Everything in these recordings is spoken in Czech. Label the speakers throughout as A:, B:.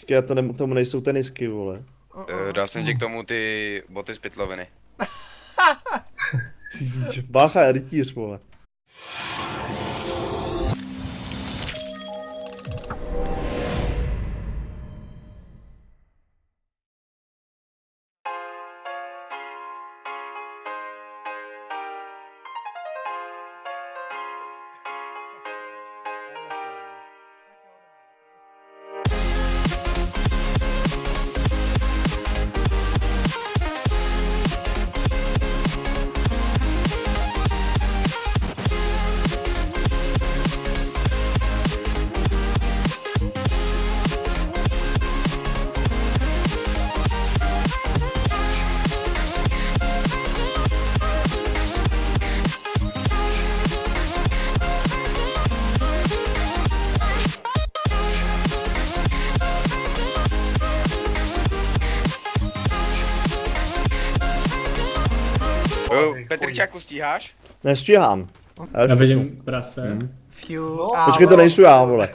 A: Počkej, já to tomu nejsou tenisky, vole.
B: Dal jsem ti k tomu ty boty z pytloviny.
A: Bácha, rytíř, vole.
B: Jo, Petrčáku, stíháš?
A: Nestíhám.
C: Já vidím prase.
A: Počkej, to nejsou já, vole.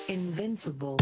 D: Invincible.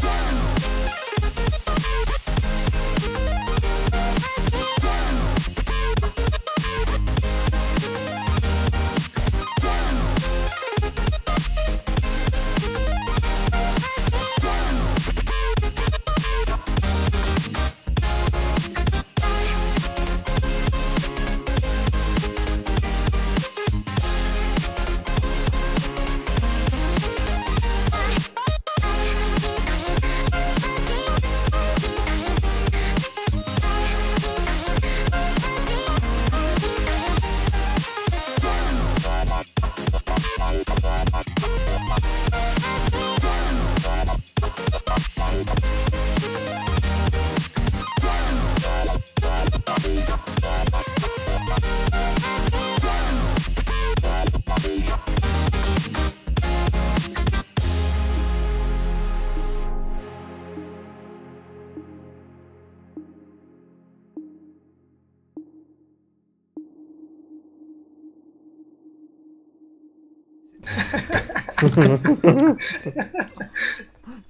E: Ha ha ha.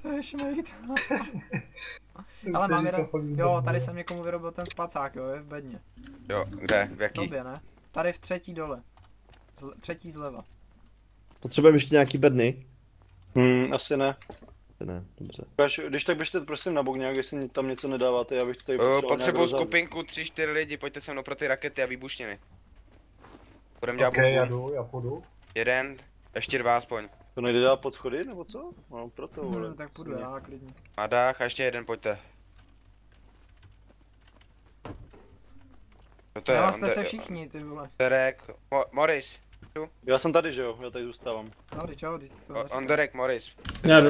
D: To je šmejt. Ale mám jeden, jo, tady jsem někomu vyrobil ten spacák, jo, je v bedně.
B: Jo, kde? V jaký?
D: Tobě, ne? Tady v třetí dole. Třetí zleva.
A: Potřebujeme ještě nějaký bedny?
E: Asi ne.
A: Ne, dobře.
E: Když tak běžte prosím na bok nějak, jestli tam něco nedáváte, já bych tady potřeboval
B: Potřebuji
E: nějak
B: skupinku 3-4 lidi, pojďte se mnou pro ty rakety a výbušniny. Budem dělat
F: já půjdu.
B: jeden, ještě 2 aspoň.
E: To nejde dát pod schody, nebo co? No proto, vole.
D: Tak půjdu já, klidně.
B: A dách a ještě jeden, pojďte. No to je,
D: Jo, jste se všichni, ty vole.
B: Onderek, Morris.
E: Já jsem tady, že jo, já tady zůstávám.
D: No, čau,
B: Onderek, Morris.
C: Já jdu.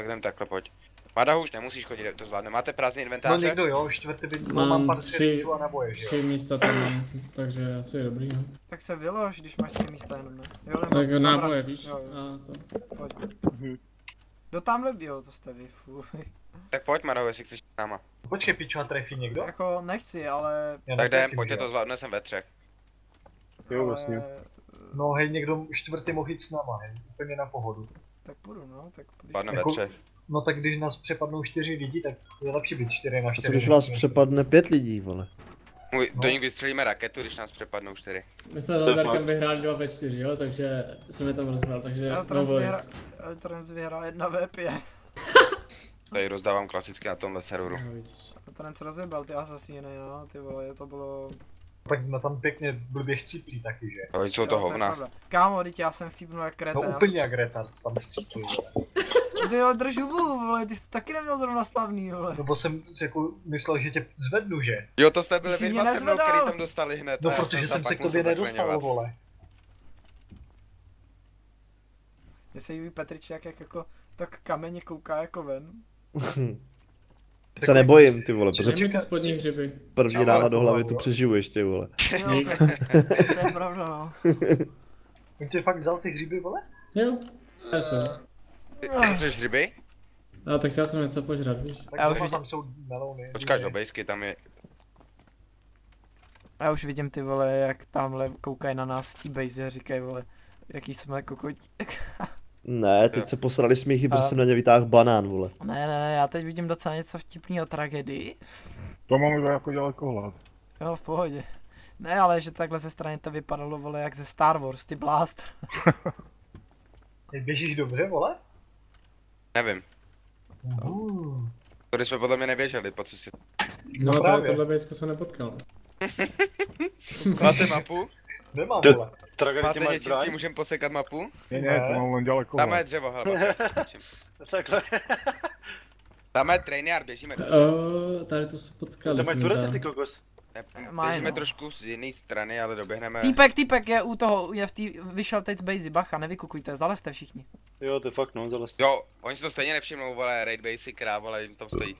B: Jdem takhle, pojď. Mada už nemusíš chodit, to zvládne. Máte prázdný
F: No
B: inventáře?
F: někdo jo, čtvrtý byt, mám pár svědčů a naboje, že
C: 3
F: jo.
C: místa tam, takže asi je dobrý, no.
D: Tak se vylož, když máš 3 místa jenom, ne? Jo,
C: Tak
D: nebo
C: náboje,
D: zabrat.
C: víš?
D: Jo, jo,
C: A to.
D: pojď. Do tamhle, jo, to jste vy, fuj.
B: Tak pojď Mado, jestli chceš s náma.
F: Počkej, pičo, a trefí někdo?
D: Jako nechci, ale...
F: Já
B: Tak jdem,
F: netrefím,
B: pojďte
F: že
B: to
F: jo.
B: zvládne, jsem ve 3.
E: Jo, vlastně.
D: ale-
F: No hej, někdo čtvrtý mohl jít s náma, hej, úplně na pohodu.
D: Tak půjdu, no, tak když...
B: Zvládne ve
F: Jako-
B: 3.
F: No tak když nás přepadnou 4 lidi, tak je lepší být 4 na
A: A co
F: 4.
A: když vás přepadne 5 lidí, vole?
B: Do nich vystřelíme raketu, když nás přepadnou 4.
C: My jsme s Darkem vyhráli 2 ve 4, jo, takže jsem je tam rozbral, takže no worries.
D: Eltrans vyhrál 1 v5.
B: Tady rozdávám klasicky na tomhle serveru.
C: No, vidíš.
D: Eltrans rozjebal ty asasíny, no, ty vole, to bylo...
F: Tak jsme tam pěkně blbě chcíplí taky, že?
B: Ale jsou to
D: Jo, je
B: hovna.
D: pravda. Kámo, teď já jsem chcípnul jak kreta.
F: No úplně jak retard tam chcíplí.
D: Ty jo, drž hubu, vole, ty jsi to taky neměl zrovna slavný, vole.
F: No bo jsem jako myslel, že tě zvednu, že?
B: Jo, to jste byli
D: Ty jsi
B: vy
D: mě
B: dva se mnou,
D: nezvedal.
B: který tam dostali hned.
F: No
B: a já
F: protože
B: tam
F: jsem se
B: pak
F: k tobě
B: musel
F: nedostal,
B: zakleňovat.
F: vole.
D: Mně se líbí Petričák, jak jako tak kameně kouká jako ven.
A: Se nebojím, ty vole, protože
C: Přijďme ty spodní hřiby.
A: první rána do hlavy tu přežiju ještě, vole.
D: Jo, to je pravda, no.
F: On tě fakt vzal ty hříby, vole?
C: Jo, já jsem.
B: Ty chceš ryby?
C: No tak chtěl jsem něco požrat, víš.
F: Tak
D: Já už
F: doma
D: vidím.
F: tam jsou melouny.
B: Počkáš, do bejsky, tam je...
D: Já už vidím ty vole, jak tamhle koukají na nás z té base a říkají vole, jaký jsme kokoti.
A: Ne, teď se posrali smíchy, protože
D: A-
A: jsem na ně vytáhl banán, vole.
D: Ne, já teď vidím docela něco vtipného tragédii.
G: To mám jako dalekohled.
D: Jo, v pohodě. Ne, ale že takhle ze strany to vypadalo, vole, jak ze Star Wars, ty blaster.
F: Ty běžíš dobře, vole?
B: Nevím. Tady jsme podle mě neběželi, po cestě.
C: No tady
F: právě.
C: tohle bejsku jsem nepotkal.
B: Máte mapu?
F: Nemám,
E: Jde-
F: vole.
E: Tragar,
B: Máte
E: ty máš
B: něčím,
E: zbraň?
B: čím můžeme posekat mapu?
G: Ne, to mám len dalekohled.
B: Tam je dřevo, hele, já se skočím.
E: Takhle.
B: Tam je trainyard, běžíme.
C: Tady to se potkali
E: Tam máš
C: jsme
E: turety,
C: tam.
E: ty kokos.
B: Běžíme
D: no.
B: trošku z jiné strany, ale doběhneme.
D: Týpek je u toho, je v tý, vyšel teď z base, bacha, nevykukujte, zalezte všichni.
E: Jo, to je fakt no, zalez.
B: Jo, oni si to stejně nevšimnou, vole, raid basic krá, vole, jim tam stojí.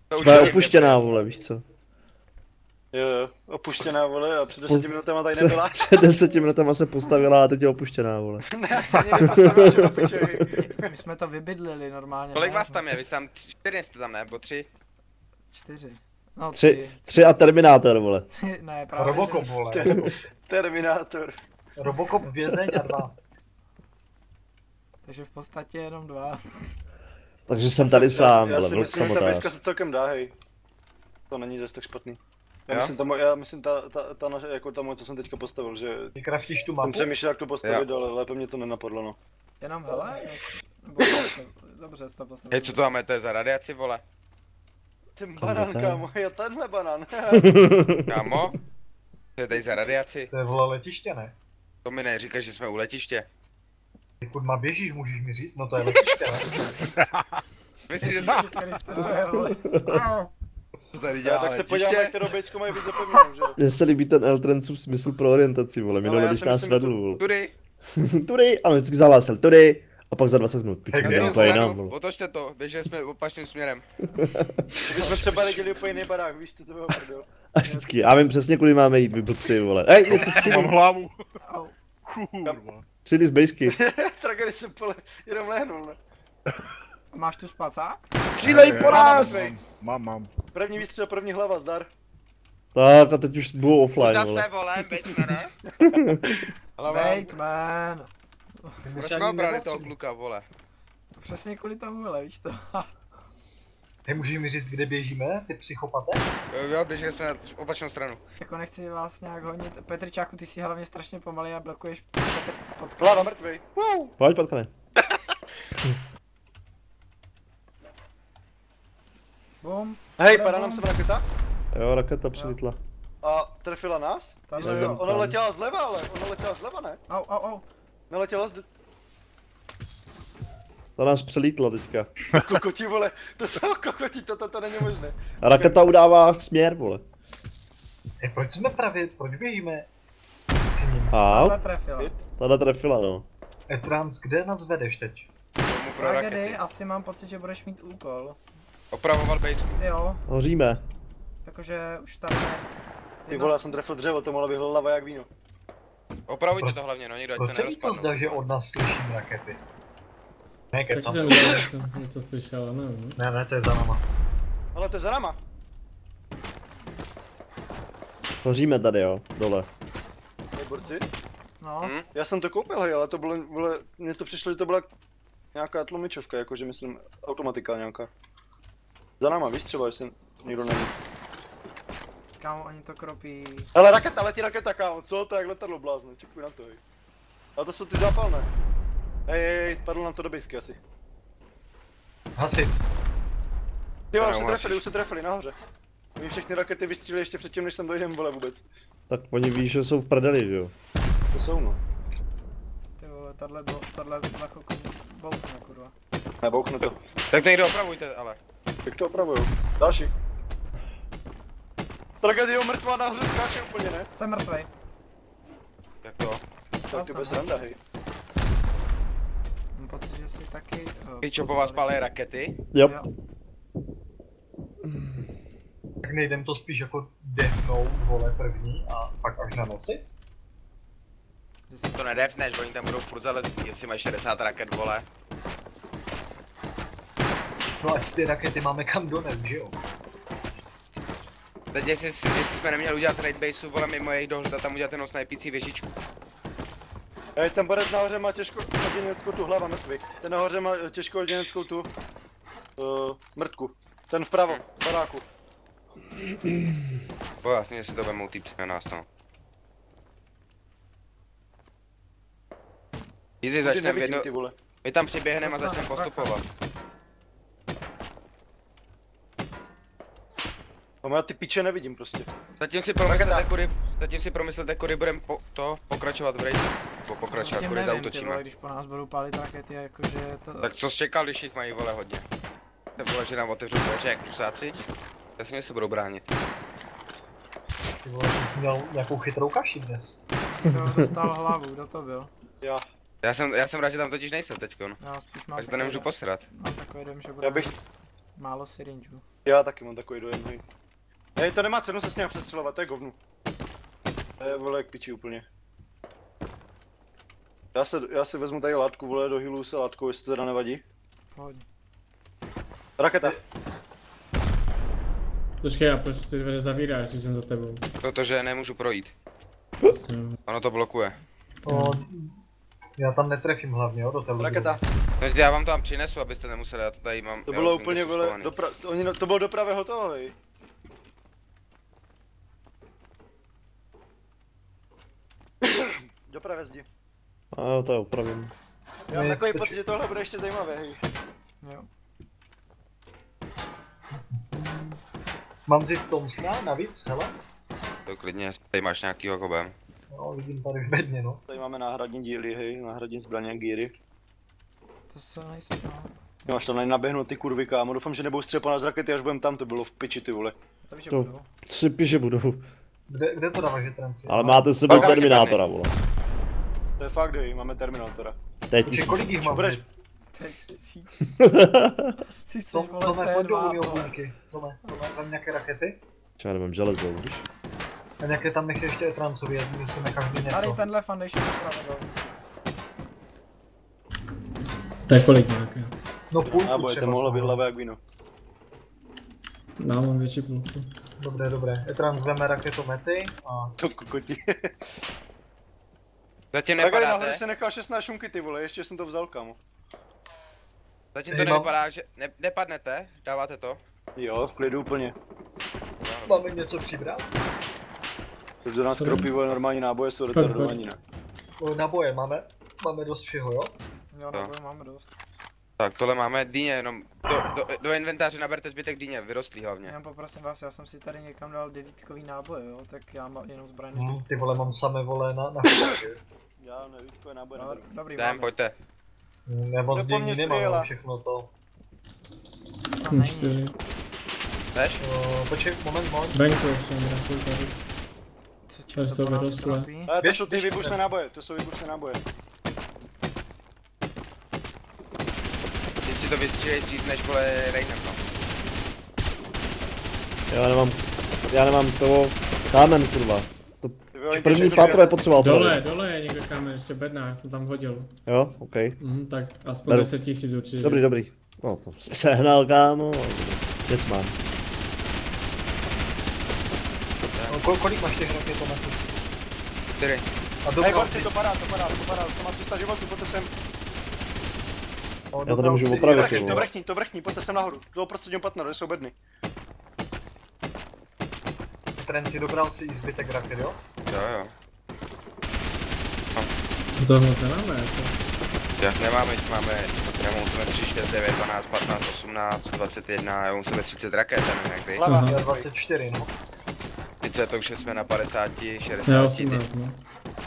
B: To
A: Jsme
B: už
A: opuštěná, vole, víš co?
E: Jo, opuštěná, vole, a před 10 minutama tady nebyla.
A: Před 10 minutama se postavila a teď je opuštěná, vole.
D: My jsme to vybydlili normálně.
B: Kolik
D: ne?
B: vás tam je? Vy jste tam 4 jste tam, ne? Nebo 3?
D: 4. No
A: 3 a Terminátor, vole.
D: Ne, právě.
F: Robocop, vole.
E: Terminátor.
F: Robocop, vězeň a 2.
D: Takže v podstatě jenom 2.
A: Takže jsem tady sám,
E: Já
A: vole,
E: si
A: vlk
E: myslím, že ta
A: samotář.
E: bejtka se celkem dá, hej. To není zase tak špatný.
B: Jo?
E: Já myslím ta naše, jako ta moje, co jsem teďka postavil, že
F: Ty kraftíš tu
E: jsem
F: mapu?
E: přemýšlel, jak to postavit, ale lépe mě to nenapadlo, no.
D: Jenom hele? Nebo, dobře, jsi to postavil.
B: Hej, co to máme, to je za radiaci, vole?
E: Ten banán, kámo, já tenhle banán.
B: Kámo? To je tady za radiaci?
F: To je, vole, letiště, ne?
B: To mi neříkáš, že jsme u letiště.
F: Ty kurma běžíš, můžeš mi říct? No to je letiště, ne?
B: Myslíš, že jsme... Co tady
E: Já
B: dělá
E: tak se
B: letiště?
E: podíváme, jak to bejsko mají víc zapevněnou, že jo.
A: Mně se líbí ten Eltrancův smysl pro orientaci, vole, minule,
E: já
A: když
E: si
A: nás
E: myslím,
A: vedl, vole.
B: Tudy,
A: Tudy, a on vždycky zahlásil, tudy, a pak za 20 minut, piču,
F: Hej,
B: na
F: kde
A: jdem
B: druhou
A: úplně jinam,
B: stranu,
A: vole.
B: otočte to, běželi jsme opačným směrem.
E: My jsme třeba neděli úplně jiný barák, víš, co to bylo prdel.
A: A vždycky, já vím přesně, kudy máme jít, vy blbci, vole. Ej, něco
G: Mám
A: střílí,
G: hlavu.
D: Au.
G: Kurva.
A: střílí z bejsky.
E: Tragedy jsem pole, jenom lehnul, ne.
D: Máš tu spacák?
A: Střílej po nás!
G: Mám.
E: První výstřel, první hlava, zdar.
A: Tak a teď už budou offline,
B: Zase
A: vole.
B: vole, Batmane. Ale
D: Batman.
F: My
B: proč
F: se
B: jsme
F: ani
B: obrali toho
F: nezastřelili.
B: kluka, vole?
D: Přesně kvůli tomu, vole, víš to.
F: Hej, můžeš mi říct, kde běžíme, ty psychopate?
B: Jo, běželi jsme na opačnou stranu.
D: Jako nechci vás nějak honit. Petrčáku, ty jsi hlavně strašně pomalý a blokuješ
E: Vláda mrtvej.
A: Pojď, potkane.
D: Bum.
E: Hej, padá nám sem raketa
A: Jo, raketa přilítla.
E: a trefila nás.
D: Tady
A: Jo.
E: Ona letěla zleva, ale ona letěla zleva, ne?
D: Au.
E: Neletěla
A: Ta nás přelítla teďka.
E: kokoti, vole. To jsou kokoti, to není možné.
A: A raketa udává směr, vole.
F: Hej, proč běžíme k ním?
A: A
D: Tohle trefila.
A: tada trefila, no.
F: Etrans, kde nás vedeš teď?
B: Tomu pro
D: Tragedy,
B: rakety.
D: asi mám pocit, že budeš mít úkol.
B: Opravovat bejsku.
D: Jo,
A: Hoříme.
D: jakože už tady ne.
E: Ty vole, já jsem trefil dřevo, to mohla být hlava jak víno.
B: Opravujte to hlavně, no, někdo ať
F: Proč
B: to
F: se mi to zdá, že
B: nerozpadnou.
F: od nás slyším rakety? Ne,
C: Taky
F: kecám.
C: jsem viděl, že jsem něco slyšel, ale nevím.
F: Ne, to je za náma.
E: Ale to je za náma.
A: Hoříme tady, jo, dole.
E: Hej, borci.
D: No,
B: Hm?
E: Já jsem to koupil, hej, ale to bylo, vole, mně to přišlo, že to byla nějaká tlumičovka, jakože myslím automatika nějaká. Za náma, víš třeba, jestli nikdo není.
D: kámo, oni to kropí.
E: Ale raketa, letí raketa, kámo, co? To je jak letadlo blázne, čekuj na to, hej. A to jsou ty zápalné. Hej, padlo nám to do bejsky asi.
F: Hasit.
E: Ty
B: To
E: už se
B: neuhasíš.
E: trefili, nahoře. Oni všechny rakety vystříleli ještě předtím, než sem dojdem, vole, vůbec.
A: Tak oni ví, že jsou v prdeli, že jo.
E: To jsou, no.
D: Ty vole, tahle lachoko boukne, kurva.
E: Nebouchne to.
B: Tak to někdo opravujte, ale.
E: Jak to opravujou? Další. Tragédie mrtvá nahoře skáče úplně, ne?
D: Jsem mrtvej.
B: Tak to.
E: Tak ty bez randa, hej.
D: Mám pocit, že si taky...
B: Pičo, po vás pálí rakety.
A: Jo.
F: Tak nejdem to spíš jako defnout, vole, první a pak až nanosit?
B: To nedefneš, oni tam budou furt zalet, jestli mají 60 raket, vole.
F: No ať ty rakety máme kam donést, že jo?
B: Teď jestli jsme neměli udělat raid baseu, vole, mimo jejich dohled a tam udělat jenom snajpící věžičku.
E: Hej, ten borec nahoře má těžko hodineckou tu hlava mrtvý. Ten nahoře má těžko hodineckou tu mrtku. Ten vpravo, v baráku.
B: Bo jasně, že si to vemou týpci na nás, no. Easy,
E: Ty
B: začneme
E: nevidím,
B: jedno...
E: ty vole.
B: My tam přiběhneme a začneme postupovat.
E: No já ty piče nevidím prostě.
B: Zatím si promyslete, kudy budeme pokračovat v raidu. Pokračovat,
D: Tím
B: kudy
D: nevím, ty
B: zautočíme.
D: vole, když po nás budou pálit rakety, jakože to...
B: Tak co jsi čekal, když jich mají, vole, hodně? To vole, že nám otevřou dveře jak krusáci? Jasně se budou bránit.
F: Ty vole, ty jsi měl nějakou chytrou kaši dnes.
D: Kdo dostal hlavu, kdo to byl?
E: Já.
B: Já jsem rád, že tam totiž nejsem teďko, no.
D: Já spíš mám
B: Takže to nemůžu posrat.
D: Mám takový dojem, že bude
E: Já bych,
D: málo syringeů.
E: já taky mám takový dojem, hej. Hej, to nemá cenu se s ním přestřelovat, to je govnu. To je, vole, jak piči úplně. Já si vezmu tady látku, vole, do healu se látkou, jestli to teda nevadí.
D: Pohodně.
E: Raketa.
C: Počkej, a proč ty dveře zavíráš, když jsem za tebou?
B: Protože nemůžu projít.
C: Jasně.
B: Ono to blokuje.
F: No, já tam netrefím hlavně, jo, do té
E: Raketa.
B: Teď já vám to tam přinesu, abyste nemuseli, já to tady mám.
E: To
B: já
E: bylo
B: už vím,
E: úplně,
B: kde jsou
E: vole,
B: schovaný.
E: to bylo dopravě hotovo, hej. Dopravě zdi.
A: Ano, to je opravím.
E: Já mám
F: Ne,
E: takový
F: teď-
E: pocit, že tohle bude ještě zajímavé, hej.
D: Jo.
F: Mám vzít Thompsona navíc, hele?
B: To klidně, tady máš nějakýho kobem.
F: No, vidím tady v bedně, no.
E: Tady máme náhradní díly, hej, náhradní zbraně, gíry.
D: To se nejsi, no.
E: Jo, až tam naběhnou ty kurvy, kámo, doufám, že nebudou střepat z rakety, až budem tam, to bylo v piči, ty vole.
D: To víš, že
A: To.
D: budou.
A: Si píše budou.
F: Kde to dáváš, že tranci?
A: Ale máte s sebou
B: Pak
A: Terminátora, vole.
E: To je fakt, hej, máme Terminátora.
A: To je
F: Počkej,
A: 1000.
F: kolik jich mám
E: Dobré.
F: vzít?
D: Teď si... Ty jsi
F: Tome,
D: vole
F: pojď dolů,
D: T2,
F: jo,
D: vole.
F: bunky. Tome, tam nějaké rakety?
A: Já nevím, železo, víš?
F: A nějaké tam nech ještě trancový, ať myslím na každý
D: Tady
F: něco.
D: tenhle foundation zpravodal.
C: To je kolik nějaké?
F: No půlku
E: A boje, to
F: třeba
E: mohlo
F: z
E: být
F: toho.
E: hlava jak víno.
C: No, mám větší půlku.
F: Dobré, dobré. Etran zveme raketomety a...
E: To kokoti.
B: Zatím
E: Tak ale nahoře
B: nepadáte.
E: se nechal 16 šunky ty vole, ještě jsem to vzal kámo.
B: Zatím to
F: Tady mám-
B: nevypadá, že nepadnete, dáváte to.
E: Jo, v klidu úplně.
F: Máme něco přibrat?
E: Do nás
C: Co?
E: kropí vole normální náboje, jsou
C: Pojď,
E: retardovaní, ne?
F: Naboje máme dost všeho, jo?
D: Jo, nebo máme dost.
B: Tak tohle máme dýně, jenom do inventáře naberte zbytek dýně, vyrostlý hlavně.
D: Já poprosím vás, já jsem si tady někam dal 9kový náboje, jo, tak já mám jenom zbraň.
F: Ty vole, mám samé vole na chvíli.
E: Já nevím, to je náboj
D: No,
E: neberu.
D: dobrý,
B: Jdem,
D: máme.
B: pojďte.
F: Nebo z
E: To po mně
F: dění nemám,
E: přijela.
F: mám všechno to.
D: To není.
C: 4.
B: Jdeš?
F: Počkej, moment.
C: Banku jsem jsou tady.
D: Co ti
C: Tady
D: to
C: jsou
D: po nás
C: vyrostlé.
D: trápí?
E: Ale to
F: Běž,
E: jsou ty
F: běž,
E: výbušné
F: běž.
E: náboje, to jsou výbušné náboje.
B: Teď si to vystřílej dřív než vole Rejnem, no.
A: Já nemám toho kámen, kurva. To
E: Ty vole,
A: první
E: když
A: patro je potřeba opravit.
C: Dole je někde kámen, ještě bedná, já jsem tam hodil.
A: Jo, OK.
C: Tak aspoň
A: Beru.
C: 10 000 určitě.
A: Dobrý. No to jsem přehnal, kámo. Věc mám.
F: Kolik máš těch raketometů?
B: 4.
F: A
E: Hej,
F: dobral
E: borci,
F: si...
E: to padá, to má 300 životů, pojďte sem.
A: Já to nemůžu opravit, ty
E: To
A: vole.
E: vrchní, pojďte sem nahoru. Toho prostředního partneru, jsou bedny.
F: Trenci, dobral si i zbytek raket, jo?
B: Jo.
C: To toho moc nemáme, jako.
B: Jak nemáme, já mám u sebe 3, 4, 9, 12, 15, 18, 21, já mám u sebe 30 raket, nevím jak vy.
E: Hlava,
F: Já 24, no.
B: 30, to už jsme na 50, 60,
C: Já 18, no.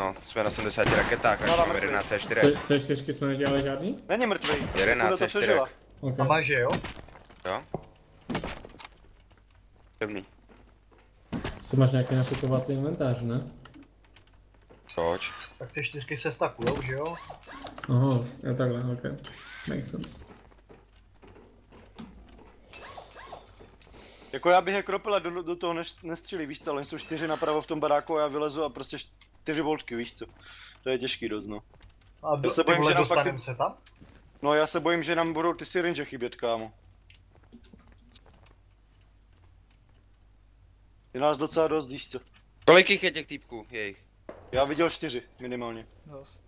B: no, jsme na 70 raketách, až máme 11 a 4.
C: C4 jsme nedělali žádný?
E: Není mrtvý.
B: 11 a 4.
C: OK.
F: A máš je, jo?
B: Jo? Dobrý.
C: Co máš nějaký nafukovací inventář, ne?
B: Proč?
F: Tak C4 se stakujou, že jo?
C: Aha, je takhle, OK. Makes sense.
E: Jako já bych je kropil a do toho nestřílí, víš co, ale jsou 4 napravo v tom baráku a já vylezu a prostě 4 voltky, víš co. To je těžký dost, no.
F: A
E: Já se
F: ty
E: bojím,
F: vole,
E: že nám
F: dostanem
E: pak-
F: se tam?
E: No já se bojím, že nám budou ty syrinže chybět, kámo. Je nás docela dost, víš co.
B: Kolik jich je těch týpků, jejich?
E: Já viděl 4, minimálně.
D: Dost.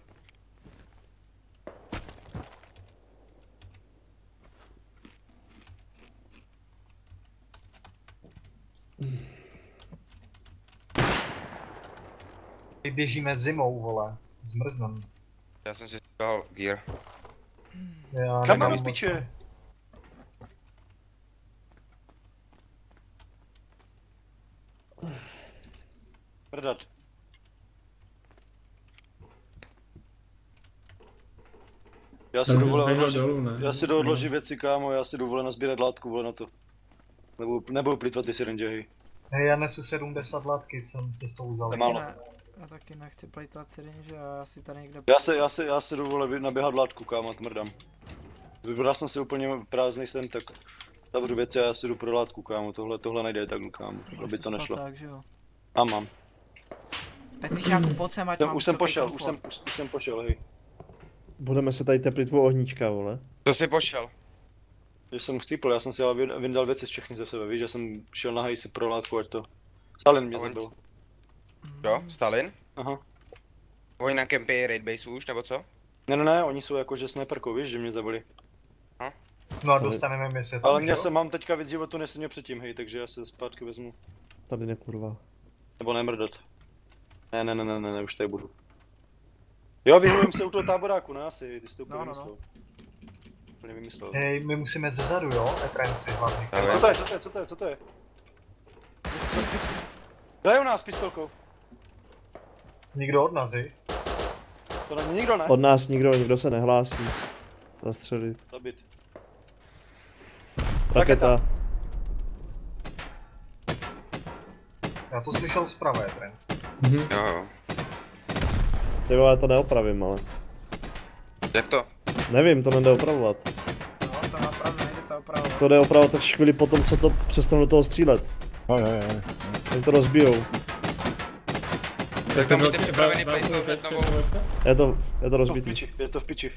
F: My běžíme zimou, vole. Zmrznem.
B: Já jsem si dal gear.
F: Já
E: Kam
F: nemám
E: mám piče? Prdat. Já si
C: Tam už
E: dovolil
C: zběhl
E: odložit,
C: dolů, ne?
E: já si jdu odložit věci, kámo, já si dovolil nazbírat látku, vole na to. Nebudu plýtvat ty syrinže, hej.
F: Hej, já nesu 70 látky, jsem se s tou vzal.
E: To je málo.
D: Já taky nechci plejtovat syrinže a já si tady někde...
E: Já si dovolil naběhat látku, kámo, tmrdám. Vybral jsem si úplně prázdný sen, tak zavřu věci a já si jdu pro látku, kámo, tohle nejde tak, kámo, aby to nešlo.
D: Tak, že jo.
E: Mám.
D: Petričáku, pojď sem, ať mám
E: Už jsem
D: vysoký
E: pošel,
D: komfort.
E: už jsem pošel, hej.
A: Budeme se tady teplit o ohníčka, vole.
B: To jsi pošel.
E: Že jsem chcípl, já jsem si ale vyndal věci všechny ze sebe, víš, že jsem šel na hejsi pro látku, ať to... Stalin mě zabil.
B: Jo, Stalin?
E: Aha.
B: Oni na kempy raid base už, nebo co?
E: Ne, oni jsou jakože sniperkou, víš, že mě zabili.
F: No a dostaneme my se tam,
E: Ale
F: že
E: mě
F: jo?
E: mám teďka víc životu, než jsem měl předtím, hej, takže já se zpátky vezmu.
A: Tady nekurva.
E: Nebo nemrdat. Ne, už tady budu. Jo, vyhlujem se u toho táboráku, ne asi, ty jsi to úplně
D: No.
E: vymyslel. Úplně vymyslel.
F: Hej, my musíme zezadu, jo? Etrenci hlavně.
B: Ale
E: Co to je? Daj u nás pistolkou.
F: Nikdo od nás, hej?
E: To není nikdo, ne?
A: Od nás nikdo se nehlásí. Zastřelit.
E: Zabit.
A: Raketa.
F: Já to slyšel zprava, Etrenci.
B: jo.
A: Ty vole, to neopravím, ale.
B: Jak to?
A: Nevím, to nejde opravovat.
D: No, to napravdu nejde to opravovat.
A: To jde opravovat až chvíli potom, co to přestanu do toho střílet.
G: Jo.
A: Oni to rozbijou.
B: Tak tam buďte připravený placement novou.
A: Je to rozbitý.
E: Je to v piči.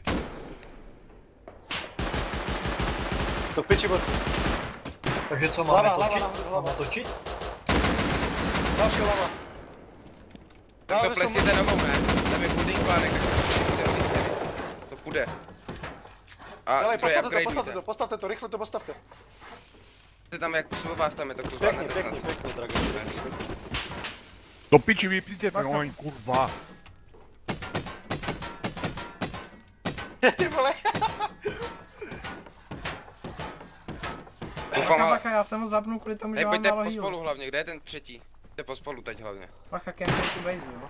E: To v piči, bod.
F: Takže co máme
E: Hlava
F: točit?
E: nahoru,
F: Máme točit?
E: Další lava.
B: Tak to plesněte novou, ne? Tam je puding plánek, to půjde. A
E: Dalej,
B: to je upgradeujte.
E: postavte to, rychle to postavte.
B: Jste tam jak jsou vás tam je, tak to
E: Pěkně,
B: zvládnete.
E: pěkně, Drago.
G: Do piči vypněte, proň, kurva.
E: Ty vole.
B: Doufám, ale...
D: Bacha, já jsem ho zapnul kvůli tomu, že
B: Hej,
D: mám
B: pojďte
D: málo
B: pospolu
D: healu.
B: hlavně, kde je ten třetí? Jste pospolu teď hlavně.
D: Bacha, campej tu base, jo.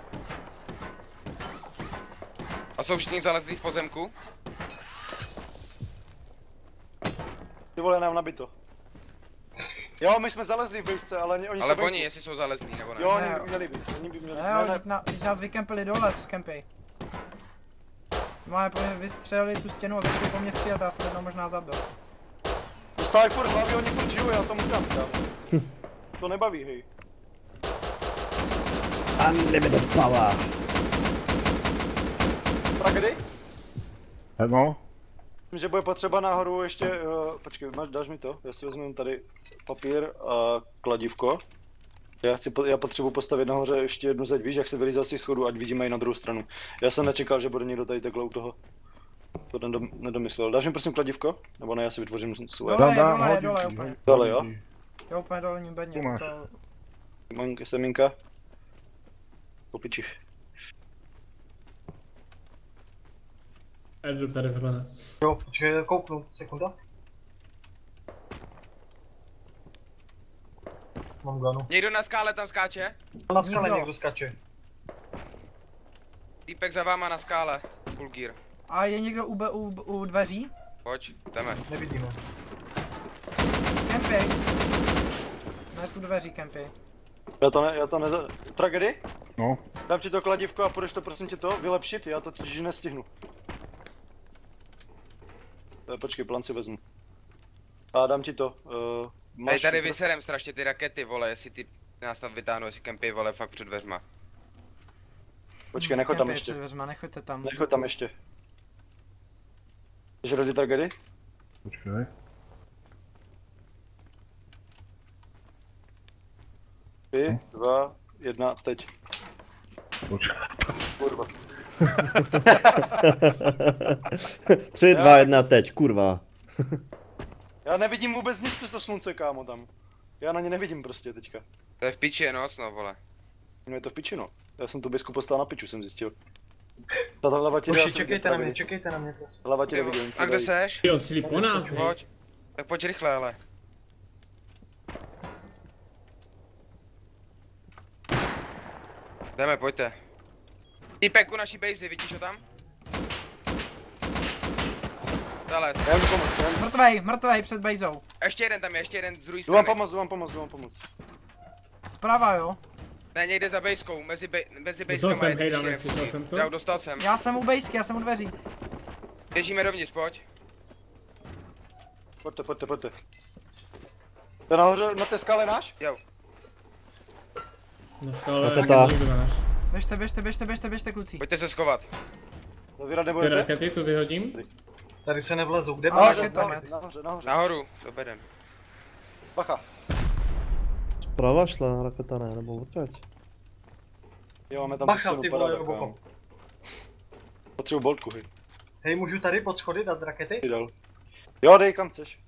B: A jsou všichni zalezlí v pozemku?
E: Ty vole, nám nabito. Jo, my jsme zalezli v bejsce, ale oni
B: Ale
E: to
B: oni,
E: bejsou.
B: jestli jsou zalezlí nebo ne.
E: Jo, oni
D: Ne,
E: by měli být, oni by měli být.
D: Ne, ale teď nás vykempili dole z campej. Máme po mě vystřelili tu stěnu a začali po mě střílet a já jsem jednou možná zabil.
E: Dostávají furt hlavy, oni furt žijou, já tomu dám, to nebaví, hej.
A: Unlimited power.
E: Tragedy?
G: No,
E: Myslím, že bude potřeba nahoru ještě, počkej, dáš mi to? Já si vezmu tady papír a kladívko. Já potřebuji postavit nahoře ještě jednu zeď, víš, jak se vylízá z těch schodů, ať vidíme i na druhou stranu. Já jsem nečekal, že bude někdo tady takhle u toho. To nedomyslel. Dáš mi prosím kladívko? Nebo ne, já si vytvořím svoje.
D: Dole, dole, úplně.
E: Dole, jo?
D: Jo, úplně dolním bedně.
G: Tu máš.
D: To...
E: Semínka. Po piči.
C: Airdrop tady vedle nás.
F: Jo, počkej, kouknu, sekunda. Mám ganu.
B: Někdo na skále tam skáče?
F: Na skale
D: Nikdo.
F: někdo skače.
B: Týpek za váma na skále. Full gear.
D: A je někdo u dveří?
B: Pojď, jdeme.
F: Nevidíme.
D: Campej. Ne, tu dveří campej.
E: Já to Tragedy?
G: no.
E: Dám ti to kladívko a půjdeš to prosím tě to vylepšit, já to totiž nestihnu. Počkej, plan si vezmu. A dám ti to.
B: Hej, tady vyserem strašně ty rakety, vole, jestli ty nás tam vytáhnou, jestli kempy, vole, fakt před dveřma.
E: Počkej, nechoď tam
D: Campej
E: ještě.
D: před dveřma, nechoďte tam.
E: Nechoď tam ještě. Jsi ready, Tragedy?
G: Počkej.
E: Tři, 2, 1, teď.
G: Počkej.
E: Kurva.
A: 3, 2, 1, teď, kurva.
E: Já nevidím vůbec nic přes to slunce, kámo, tam. Já na ně nevidím prostě teďka.
B: To je v piči, je noc, no, vole.
E: No je to v piči, no. Já jsem tu bisku poslal na piču, jsem zjistil. Ta hlava ti
F: Uši, čekejte na mě, prosím.
E: Hlava ti
B: Jo,
E: nevidím.
B: a kde seš?
C: Ty odstřílí po nás, hej.
B: Pojď. Tak pojď rychle, ale. Jdeme, pojďte. Týpek u naší base, vidíš ho tam? Zalez.
E: Já jim pomoct, já jim...
D: Mrtvej před bejzou.
B: Ještě jeden tam je, ještě jeden z druhé
E: Jdu vám
B: strany.
E: pomoct.
D: Zprava, jo.
B: Ne, někde za bejskou, mezi
C: Dostal
B: bejskama
C: jsem,
B: je
C: hej,
B: ještě
C: dáme, slyšel
B: refugee.
C: jsem to.
B: Já dostal jsem.
D: Já jsem u bejsky, já jsem u dveří.
B: Běžíme dovnitř, pojď.
E: Pojďte. To je nahoře na té skále náš?
B: Jo.
C: Na skále
A: Raketa.
C: někdo náš.
D: Běžte kluci.
B: Pojďte se schovat.
E: Zavírat
C: Ty
E: nebudete?
C: rakety tu vyhodím.
F: Tady se nevlezu, kde
D: Ale
F: máme?
D: raketa, met.
E: Nahoře.
B: Nahoru, to berem.
E: Bacha.
A: Zprava šla raketa, ne, nebo odkud?
E: Jo, máme tam
F: Bacha,
E: posunu
F: ty vole,
E: padáka,
F: Robocop.
E: kámo. Potřebuji boltku, hej.
F: Hej, můžu tady pod schody dát rakety?
E: Ty dal. Jo, dej kam chceš.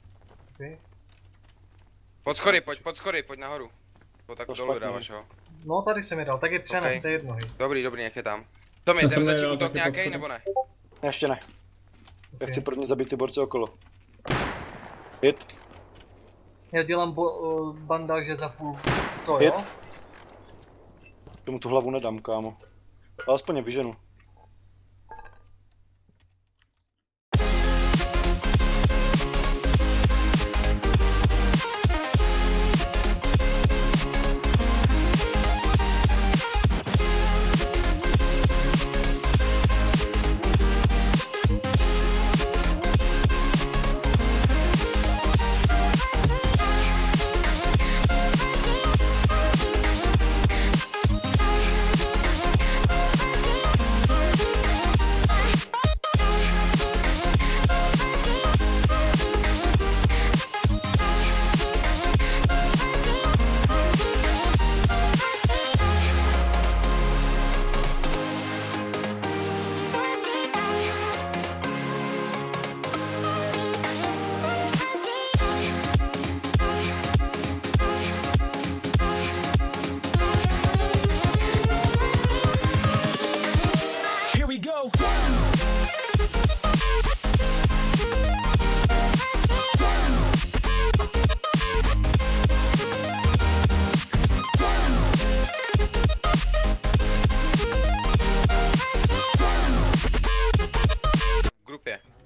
F: Okay.
B: Pod schody, pojď nahoru. To tak
E: To
B: dolů
E: špatně.
B: dáváš, jo.
F: No tady jsem je dal, tak je přenes,
B: Ok.
F: to je jedno, hej.
B: Dobrý, nech je tam. Tomi,
C: Já
B: jdem
C: jsem
B: začít
C: nedal
B: útok
C: taky
B: nějaký,
C: pod schody.
B: nebo ne?
E: Ještě ne. Já
F: Ok.
E: chci prvně zabít ty borce okolo. Hit.
F: Já dělám bandáže za full to,
E: Hit.
F: jo?
E: Tomu tu hlavu nedám, kámo. Ale aspoň je vyženu.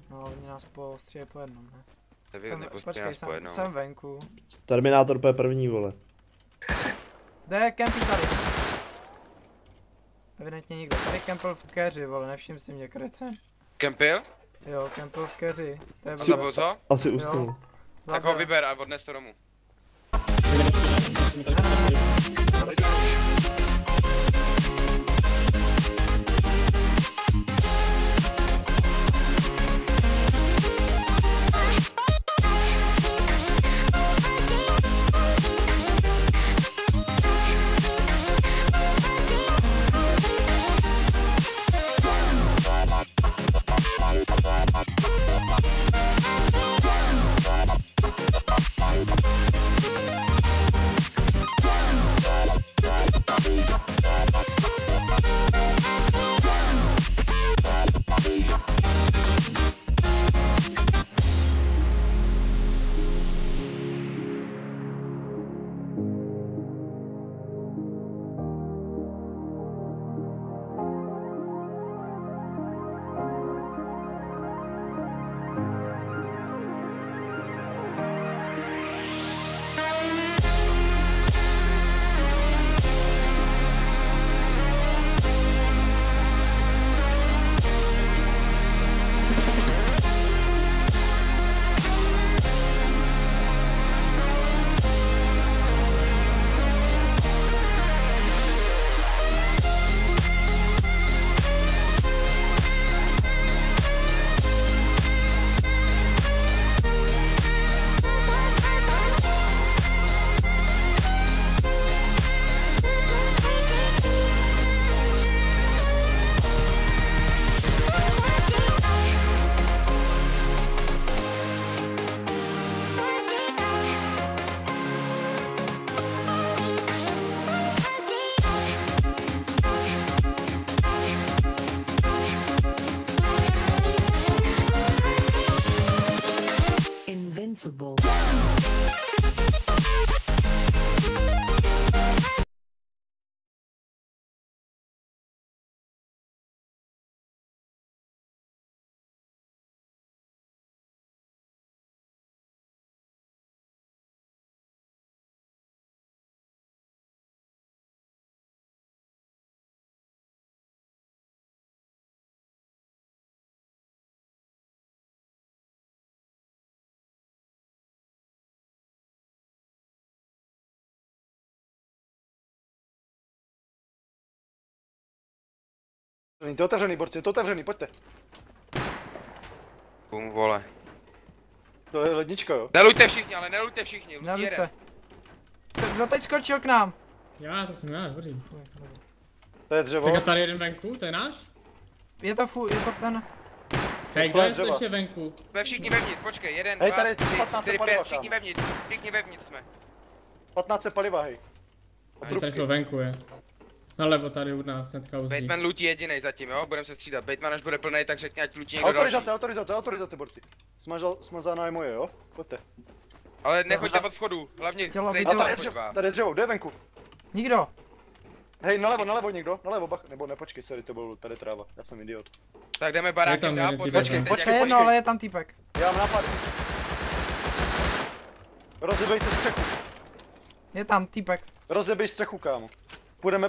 D: No, oni nás postříje po jednom, ne?
B: Nevím, nepustí nás po jednou.
D: Jsem venku.
A: Terminátor P první, vole.
D: Jde, kempí tady. Evidentně nikdo. Tady kempil v keři, vole, nevšim si mě, kreten.
B: Kempil?
D: Jo, kempil v keři. To je
B: Zabil co?
A: Asi usnul.
B: Tak ho vyber a odnes to domů.
H: Invincible.
E: Je to otevřený, borci, je to otevřený, pojďte.
B: Bum, vole.
E: To je lednička, jo.
B: Nelujte všichni, ale nelujte všichni, lutí jeden.
D: Nevíte. Kdo teď skočil k nám?
C: Já, to jsem já, dobrý.
E: To je dřevo.
C: Tak a tady jeden venku, to je náš?
D: Je to ten...
C: Hej, kdo je to ještě venku?
B: Jsme všichni vevnitř, počkej, 1,
E: Hej,
B: 2,
E: tady
B: 3,
E: 15
B: 4,
E: paliva
B: 5, všichni
E: tam.
B: vevnitř jsme.
E: 15 paliva, hej.
C: Ani tady venku je. Nalevo tady u nás, hnedka uzdí.
B: Bateman lutí jedinej zatím, jo? Budeme se střídat. Bateman až bude plnej, tak řekni, ať lutí někdo další.
E: Autorizace, borci. Smazaná je moje, jo? Pojďte.
B: Ale nechoďte od vchodu, hlavně
D: Tělo
B: klejte
D: vidělo.
B: vás podívá.
E: Tady je dřevo, jde venku.
D: Nikdo.
E: Hej, nalevo někdo, nalevo, bach, nebo nepočkej, sorry, to byl tady tráva, já jsem idiot.
B: Tak jdeme
C: Je
B: barákem
C: tam
B: dál,
C: jeden
B: pojď,
C: typ,
B: počkej,
C: počkej,
B: teď
D: To je
B: jak
D: jedno, ale je tam týpek.
E: Já mám nápad. Rozebejte střechu,
D: Je tam týpek.
E: rozebej střechu, kámo.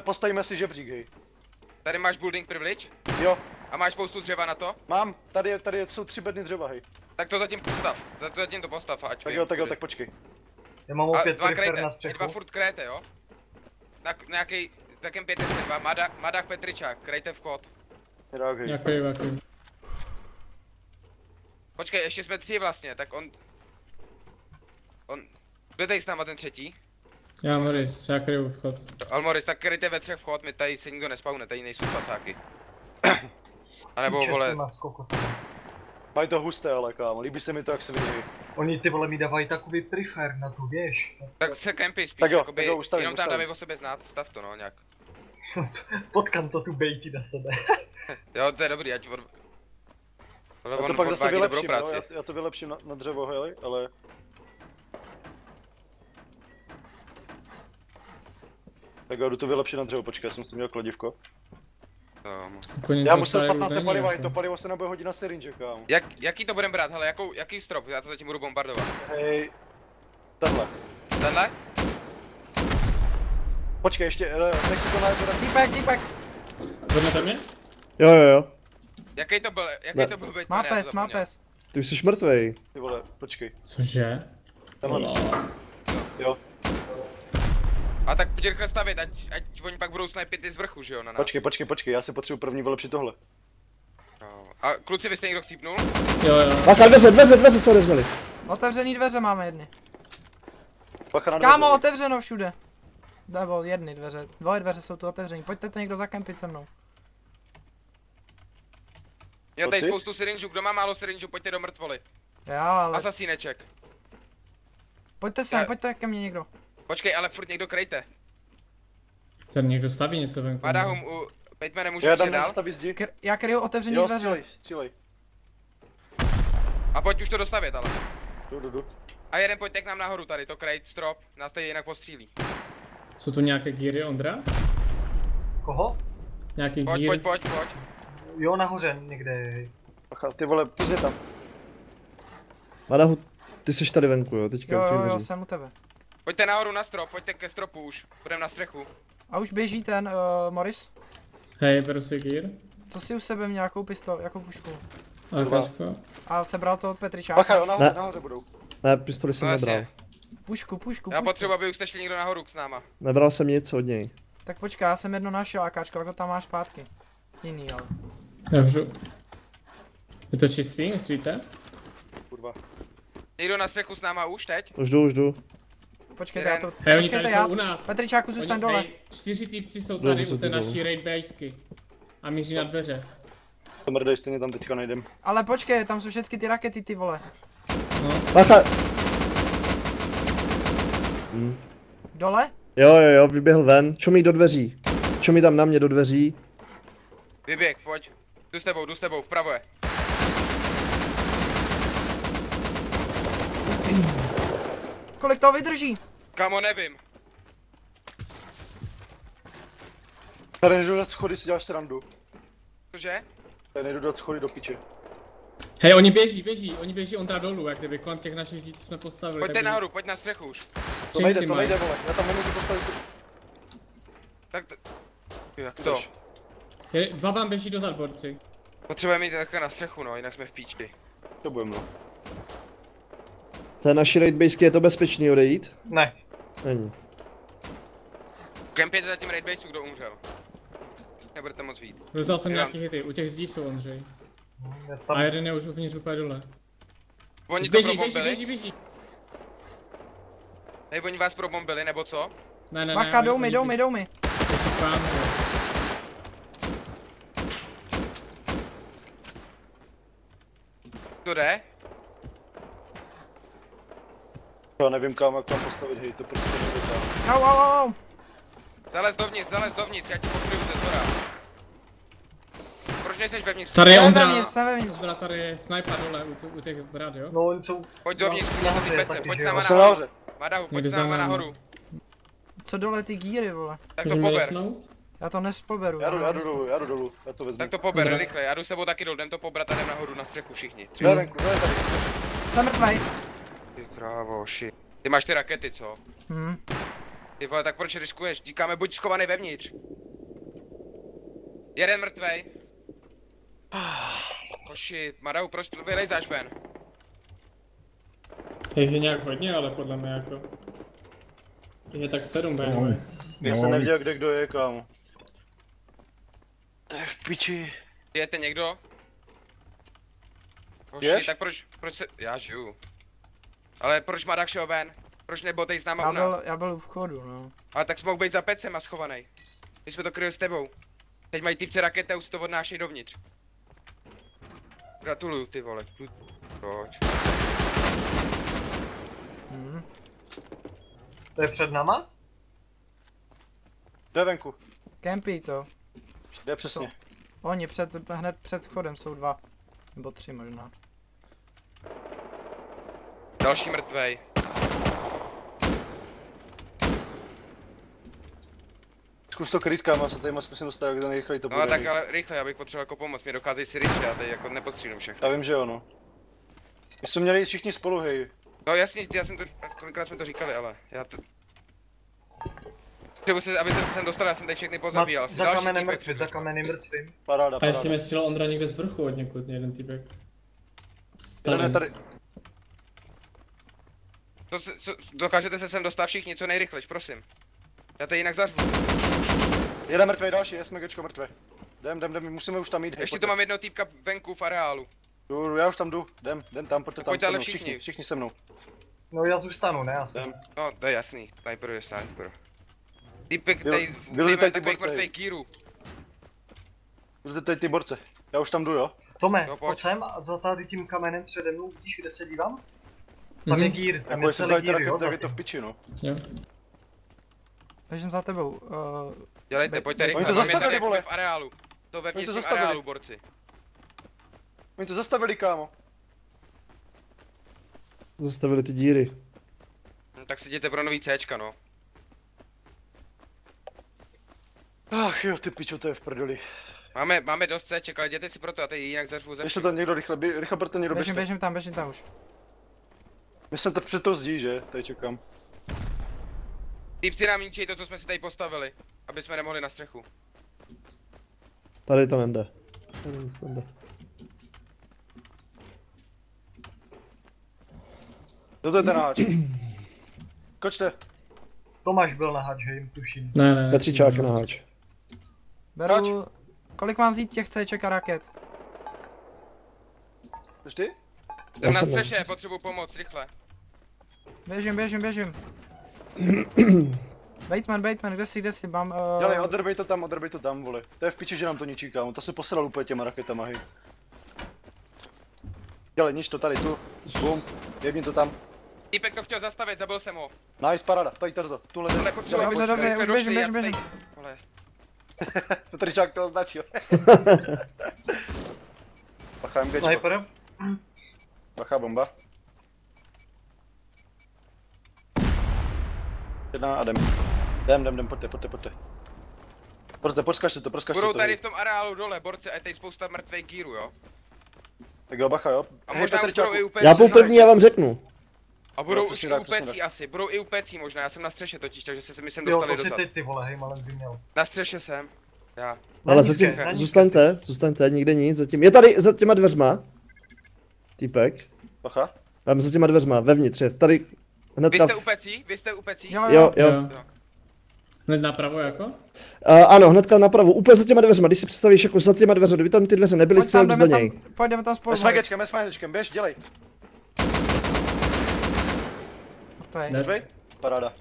E: Postavíme si žebřík, hej.
B: Tady máš building privilege?
E: Jo,
B: A máš spoustu dřeva na to?
E: mám, tady jsou 3 bedny dřeva, hej.
B: Tak to zatím postav, zatím to postav, ať
E: Tak
B: vím,
E: jo, tak
B: kudy.
E: počkej.
F: Já mám
B: A
F: opět
B: dva
F: perifer
B: krejte,
F: na
B: je
F: střechu.
B: dva furt krejte, jo? Na nějaký, takém 502, Madák Petričák, krejte vchod.
E: Teda, hej.
C: Jaký.
B: Počkej, ještě jsme 3 vlastně, tak on... Kdo je tady s náma ten třetí?
C: Já Moris, já kryju vchod.
B: Almoris, tak kryjte ve 3 vchod, my tady se nikdo nespawne, tady nejsou spacáky. A nebo vole,
F: Na skoku.
E: Mají to husté, ale kámo, líbí se mi to, jak se vidí.
F: Oni ty vole mi dávají takový prefer na tu, věž.
B: tak se kempy spíš,
E: Tak jo,
B: jakoby,
E: tak jo, ustavím,
B: jenom tam
E: ustavím.
B: dávej o sebe znát, stav to no, nějak.
F: Potkám to tu bejti na sebe.
B: Jo, to je dobrý, ať od...
E: Já to
B: On
E: pak zase
B: odvádí dobrou
E: vylepším,
B: práci.
E: jo? Já to vylepším na dřevo, hej, ale... Tak já jdu to vylepšit na dřevo, počkej, já jsem si měl kladivko. Já musím 15 paliva, i to palivo se nebude hodit na syringe, kámo.
B: Jaký to budem brát, hele, jaký strop? Já to zatím budu bombardovat.
E: Hej, tenhle.
B: Tenhle?
E: Počkej, ještě, nechci to najít.
D: Týpek.
C: Vezmete mě?
A: Jo.
B: Jaký to byl Batman?
D: Má
B: Já to
D: pes,
B: zapomněl.
D: má pes.
A: Ty už jsi mrtvej.
E: Ty vole, počkej.
C: Cože?
E: Tenhle. Jo.
B: A tak pojď rychle stavit, ať oni pak budou snajpit i z vrchu, že jo, na nás.
E: Počkej, já si potřebuji první vylepšit tohle.
B: No. A kluci, vy jste někdo chcípnul?
C: Jo.
A: Bacha, dveře se odevřeli.
D: Otevřený dveře máme jedny.
E: Bacha na dveře.
D: Kámo, otevřeno všude. Nebo jedny dveře, dvoje dveře jsou tu otevřený. Pojďte to někdo zakempit se mnou.
B: Jo, tady
E: ty?
B: spoustu syrinžů, kdo má málo syrinžů, pojďte do mrtvoly.
D: Já, ale...
B: Asasíneček.
D: Pojďte sem, pojďte ke mně někdo.
B: Počkej, ale furt někdo krejte.
C: Tady někdo staví něco venku.
B: Madahum, u Batmane můžu
E: Já
B: přijet
E: dám
B: dál?
E: stavit zdi.
D: Já kryju otevřený
E: Jo,
D: dveře.
E: střílej.
B: A pojď už to dostavět, ale.
E: Jdu.
B: A jeden pojďte k nám nahoru tady, to krejt, strop, nás tady jinak postřílí.
C: Jsou tu nějaké gíry, Ondra?
F: Koho?
C: Nějaký gír?
B: Pojď.
F: Jo, nahoře někde.
E: Bacha, ty vole, půjde tam.
A: Madahu, ty jsi tady venku, jo, teďka u těch
D: Jo,
A: dveří.
D: jsem u tebe.
B: Pojďte nahoru na strop, pojďte ke stropu už, půjdeme na střechu.
D: A už běží ten, Morris?
C: Hej, beru si gír.
D: Co si u sebe měl, jakou pistol, jakou pušku?
C: Akačko.
D: A sebral to od Petričáka.
E: Bacha, jo,
A: Ne.
E: nahoře budou.
A: Ne, pistoli jsem
B: No
A: nebral.
B: jasně.
D: Pušku.
B: Já potřebuji, aby už jste šli někdo nahoru s náma.
A: Nebral jsem nic od něj.
D: Tak počkej, já jsem jedno našel, Akáčko, jako tam máš zpátky. Jiný, ale.
C: Dobře. Je to čistý, myslíte?
E: Kurva.
B: Někdo na střechu s náma už teď?
A: Už jdu.
D: Počkejte, já to...
C: Hej, oni
D: Počkejte,
C: tady
D: já...
C: jsou u nás.
D: Petričáku, zůstaň dole.
C: Hej, 4 týpci jsou tady
A: Dobře,
C: u té
A: ty dole.
C: naší raid basky. A míří na dveře.
E: To mrdej, stejně tam teďka nejdem.
D: Ale počkej, tam jsou všechny ty rakety, ty vole.
A: Bacha!
D: Dole?
A: Jo, vyběhl ven. Čumí do dveří. Čumí tam na mě do dveří.
B: Vyběh, pojď. Jdu s tebou, vpravo je.
D: Kolik toho vydrží?
B: Kamo, nevím.
E: Tady nejdu dát schody, si děláš srandu.
B: Cože?
E: Tady nejdu dát schody do piče.
C: Hej, oni běží Ondra dolů, jak kdyby kolem těch našich zdí, co jsme postavili.
B: Pojďte
C: tak
B: nahoru, pojď na střechu už.
E: To nejde, vole. Já tam nemůžu postavit.
B: Tak jak to?
C: Dva vám běží dozad, borci.
B: Potřebujeme jít takhle na střechu, no, jinak jsme v píči.
E: To budeme, no.
A: Té naší raid basky je to bezpečný odejít?
F: Ne.
A: Není.
B: Kempěte za tím raid baseu, kdo umřel. Nebudete moc vít.
C: Rozdal jsem
B: Jo.
C: nějaký hity, u těch zdí jsou, Ondřej.
F: Je tam...
C: A jeden je už uvnitř úplně dole.
B: Oni to
C: Běží.
B: probombili? Hej, oni vás probombili, nebo co?
C: Ne,
D: Bacha, jdou
C: oni
D: mi.
C: běží k vám, jo.
B: To jde?
E: Já nevím kam, jak tam postavit, hej, to prostě nejde tam.
D: Au.
B: Zalez dovnitř, já ti pokryju ze zhora. Proč nejseš vevnitř?
C: Tady je
D: Jsem
C: Ondra.
D: vevnitř, jsem vevnitř.
C: Zbra, tady je sniper dole u těch brat, jo?
F: No, oni jsou...
B: Pojď dovnitř,
F: nahoře
B: pojď
F: taky,
B: pojď
F: že
B: s
F: jo?
B: náma
E: To
B: nahoru.
E: nahoře.
B: Madahu, pojď
C: Někde
B: s
C: za
B: náma
C: náma.
B: nahoru.
D: Co dole ty gíry, vole?
B: Tak to
C: Můžeme
B: pober.
C: jesnout?
D: Já to nespoberu.
E: Já jdu dolů, já to vezmu.
B: Tak to pober,
C: Dobrá.
B: rychle, já jdu s tebou taky dolů, jdem to pobrat a jdem nahoru na střechu všichni.
E: Já venku, to je tady.
D: Jsem mrtvej.
B: Ty krávo, shit. Ty máš ty rakety, co? Ty vole, tak proč riskuješ? Říkáme, buď schovaný vevnitř. Jeden mrtvej. Oh shit, Madahu, proč to vylejzáš ven?
C: Těch je nějak hodně, ale podle mě jako. Těch je tak 7 ven.
E: Já to neviděl, kde kdo je, kámo. To je v piči.
B: Žijete někdo? Oh
E: Žiješ?
B: shit, tak proč se... Já žiju. Ale proč Madak šel ven? Proč nebotej s náma u nás?
D: Já byl u vchodu, no.
B: Ale tak jsi mohl být za pecem a schovaný. Když jsme to kryli s tebou. Teď mají typce rakety a už to odnášejí dovnitř. Gratuluju, ty vole. Proč?
F: To je před náma?
E: Jde venku,
D: Kempí to.
E: jde přesně.
D: Oni hned před vchodem jsou 2. Nebo 3 možná.
B: Další mrtvej.
E: Zkus to kryt, kámo, se tady moc musím dostat, jak to nejrychleji to bude.
B: No tak ale rychle, já bych potřeboval jako pomoc, mě dokázej si rychle, já tady jako nepostřílím všechno.
E: Já vím, že jo, no. My jsme měli jít všichni spolu, hej.
B: No jasně, já jsem to, kolikrát jsme to říkali, ale já to... Třeba se, aby se sem dostal, já jsem tady všechny pozabíjal.
F: Za kamenem mrtvý, za kamenem mrtvým.
E: Paráda,
C: A ještě
E: paráda.
C: mě střílel Ondra někde z vrchu od někud, jeden týpek.
E: Jeden je tady.
B: Dokážete se sem dostat všichni, co nejrychlejš, prosím. Já tady jinak zařvu.
E: Jeden mrtvý, další, SMGčko mrtvé. Jdem, musíme už tam jít, hej.
B: Ještě tu mám jednoho týpka venku v areálu.
E: Jdu, já už tam jdu, jdem tam, pojďte tam
B: Pojďte ale
E: se mnou,
B: všichni.
E: všichni se mnou.
F: No já zůstanu, ne asi.
B: No, to je jasný, sniper je sniper. Týpek,
E: Jo,
B: tady
E: byli tady ty
B: takových
E: borci.
B: mrtvých kýrů.
E: Jděte tady ty borce, já už tam jdu, jo.
F: Tome,
B: No, pojď.
F: pojď sem a za tady tím kamenem přede mnou, vidíš, kde se dívám? Tam je gír, tam
E: Jako
F: je
E: jestli
F: celý
E: tady
F: gír, jo,
E: raket,
F: za
E: tak je to
F: tím.
E: v piči, no.
C: Jo.
D: Běžím za tebou.
B: Dělejte, pojďte
E: Oni
B: rychle,
E: to
B: mám je tady
E: zastavili,
B: jakoby
E: vole.
B: v areálu. To ve
E: to
B: vnitřním
E: zastavili.
B: areálu, borci.
E: Oni to zastavili, kámo.
A: Zastavili ty díry.
B: No, tak si jděte pro nový Cčka, no.
E: Ach jo, ty pičo, to je v prdeli.
B: Máme dost Cček, ale jděte si pro to, já tady jinak zařvu ze
E: Ještě
B: všech.
E: to někdo rychle proto někdo
D: Běžím tam už.
E: My jsme to před tou zdí, že? Tady čekám.
B: Týpci nám ničí to, co jsme si tady postavili, aby jsme nemohli na střechu.
A: Tady to nejde. Tady nic nejde.
E: Kdo to je ten háč? Kočte.
F: Tomáš byl na hač, hej, tuším.
C: Ne.
A: Petříčák na háč.
D: Beru... Kolik mám vzít těch Cček a raket?
E: Jsi ty?
B: Jsem na
A: jsem
B: střeše, potřebuji pomoc, rychle.
D: Běžím. Bateman, kde jsi, mám...
E: Dělej, odrbej to tam, vole. To je v piči, že nám to ničí, kámo. To se posral úplně těma raketama, hej. Dělej, nič to tady, tu. Bum, jebni to tam.
B: Týpek to chtěl zastavit, zabil jsem ho.
E: Nice, parada, tady to. Tuhle
B: Ale potřebuji, aby
D: Dobře,
B: jsme rychle
D: už
B: došli,
D: běžím.
B: já tady- Vole.
E: Petričák to označil. Bacha MGčko,
F: Sniper?
E: bacha bomba. Jedna a jdem, pojďte. Proskažte to.
B: Budou tady v tom areálu dole, borci, a je tady spousta mrtvých gírů, jo?
E: Tak jo, bacha, jo.
B: A
E: Hej,
B: možná už
E: Petričáku.
B: budou i UPC.
A: Já půl první, já vám řeknu.
B: A budou
E: No,
B: už
E: přesně
B: i
E: tak, přesně
B: UPC
E: tak.
B: asi, budou i UPC možná, já jsem na střeše totiž, takže se mi sem
F: Jo,
B: dostali
F: to si
B: dozad.
F: ty vole, hej, malem by měl.
B: Na střeše jsem. Já.
A: Ale
F: Na
A: zatím,
F: nízké, na nízké
A: zůstaňte, nikde nic, zatím. Je tady za těma dveřma. Týpek.
E: Bacha.
A: Tam za těma dveřma, vevnitř, je tady hned
B: Vy
A: ta...
B: jste UPC? Vy jste UPC?
A: Jo.
C: Hned napravo jako?
A: Ano, hnedka napravo, úplně za těma dveřma, když si představíš jako za těma dveřma, kdyby tam ty dveře nebyly, střelil bys do něj.
D: Pojďme tam spolu.
E: Ve smaječkem, běž, dělej.
C: Ne.
E: Paráda.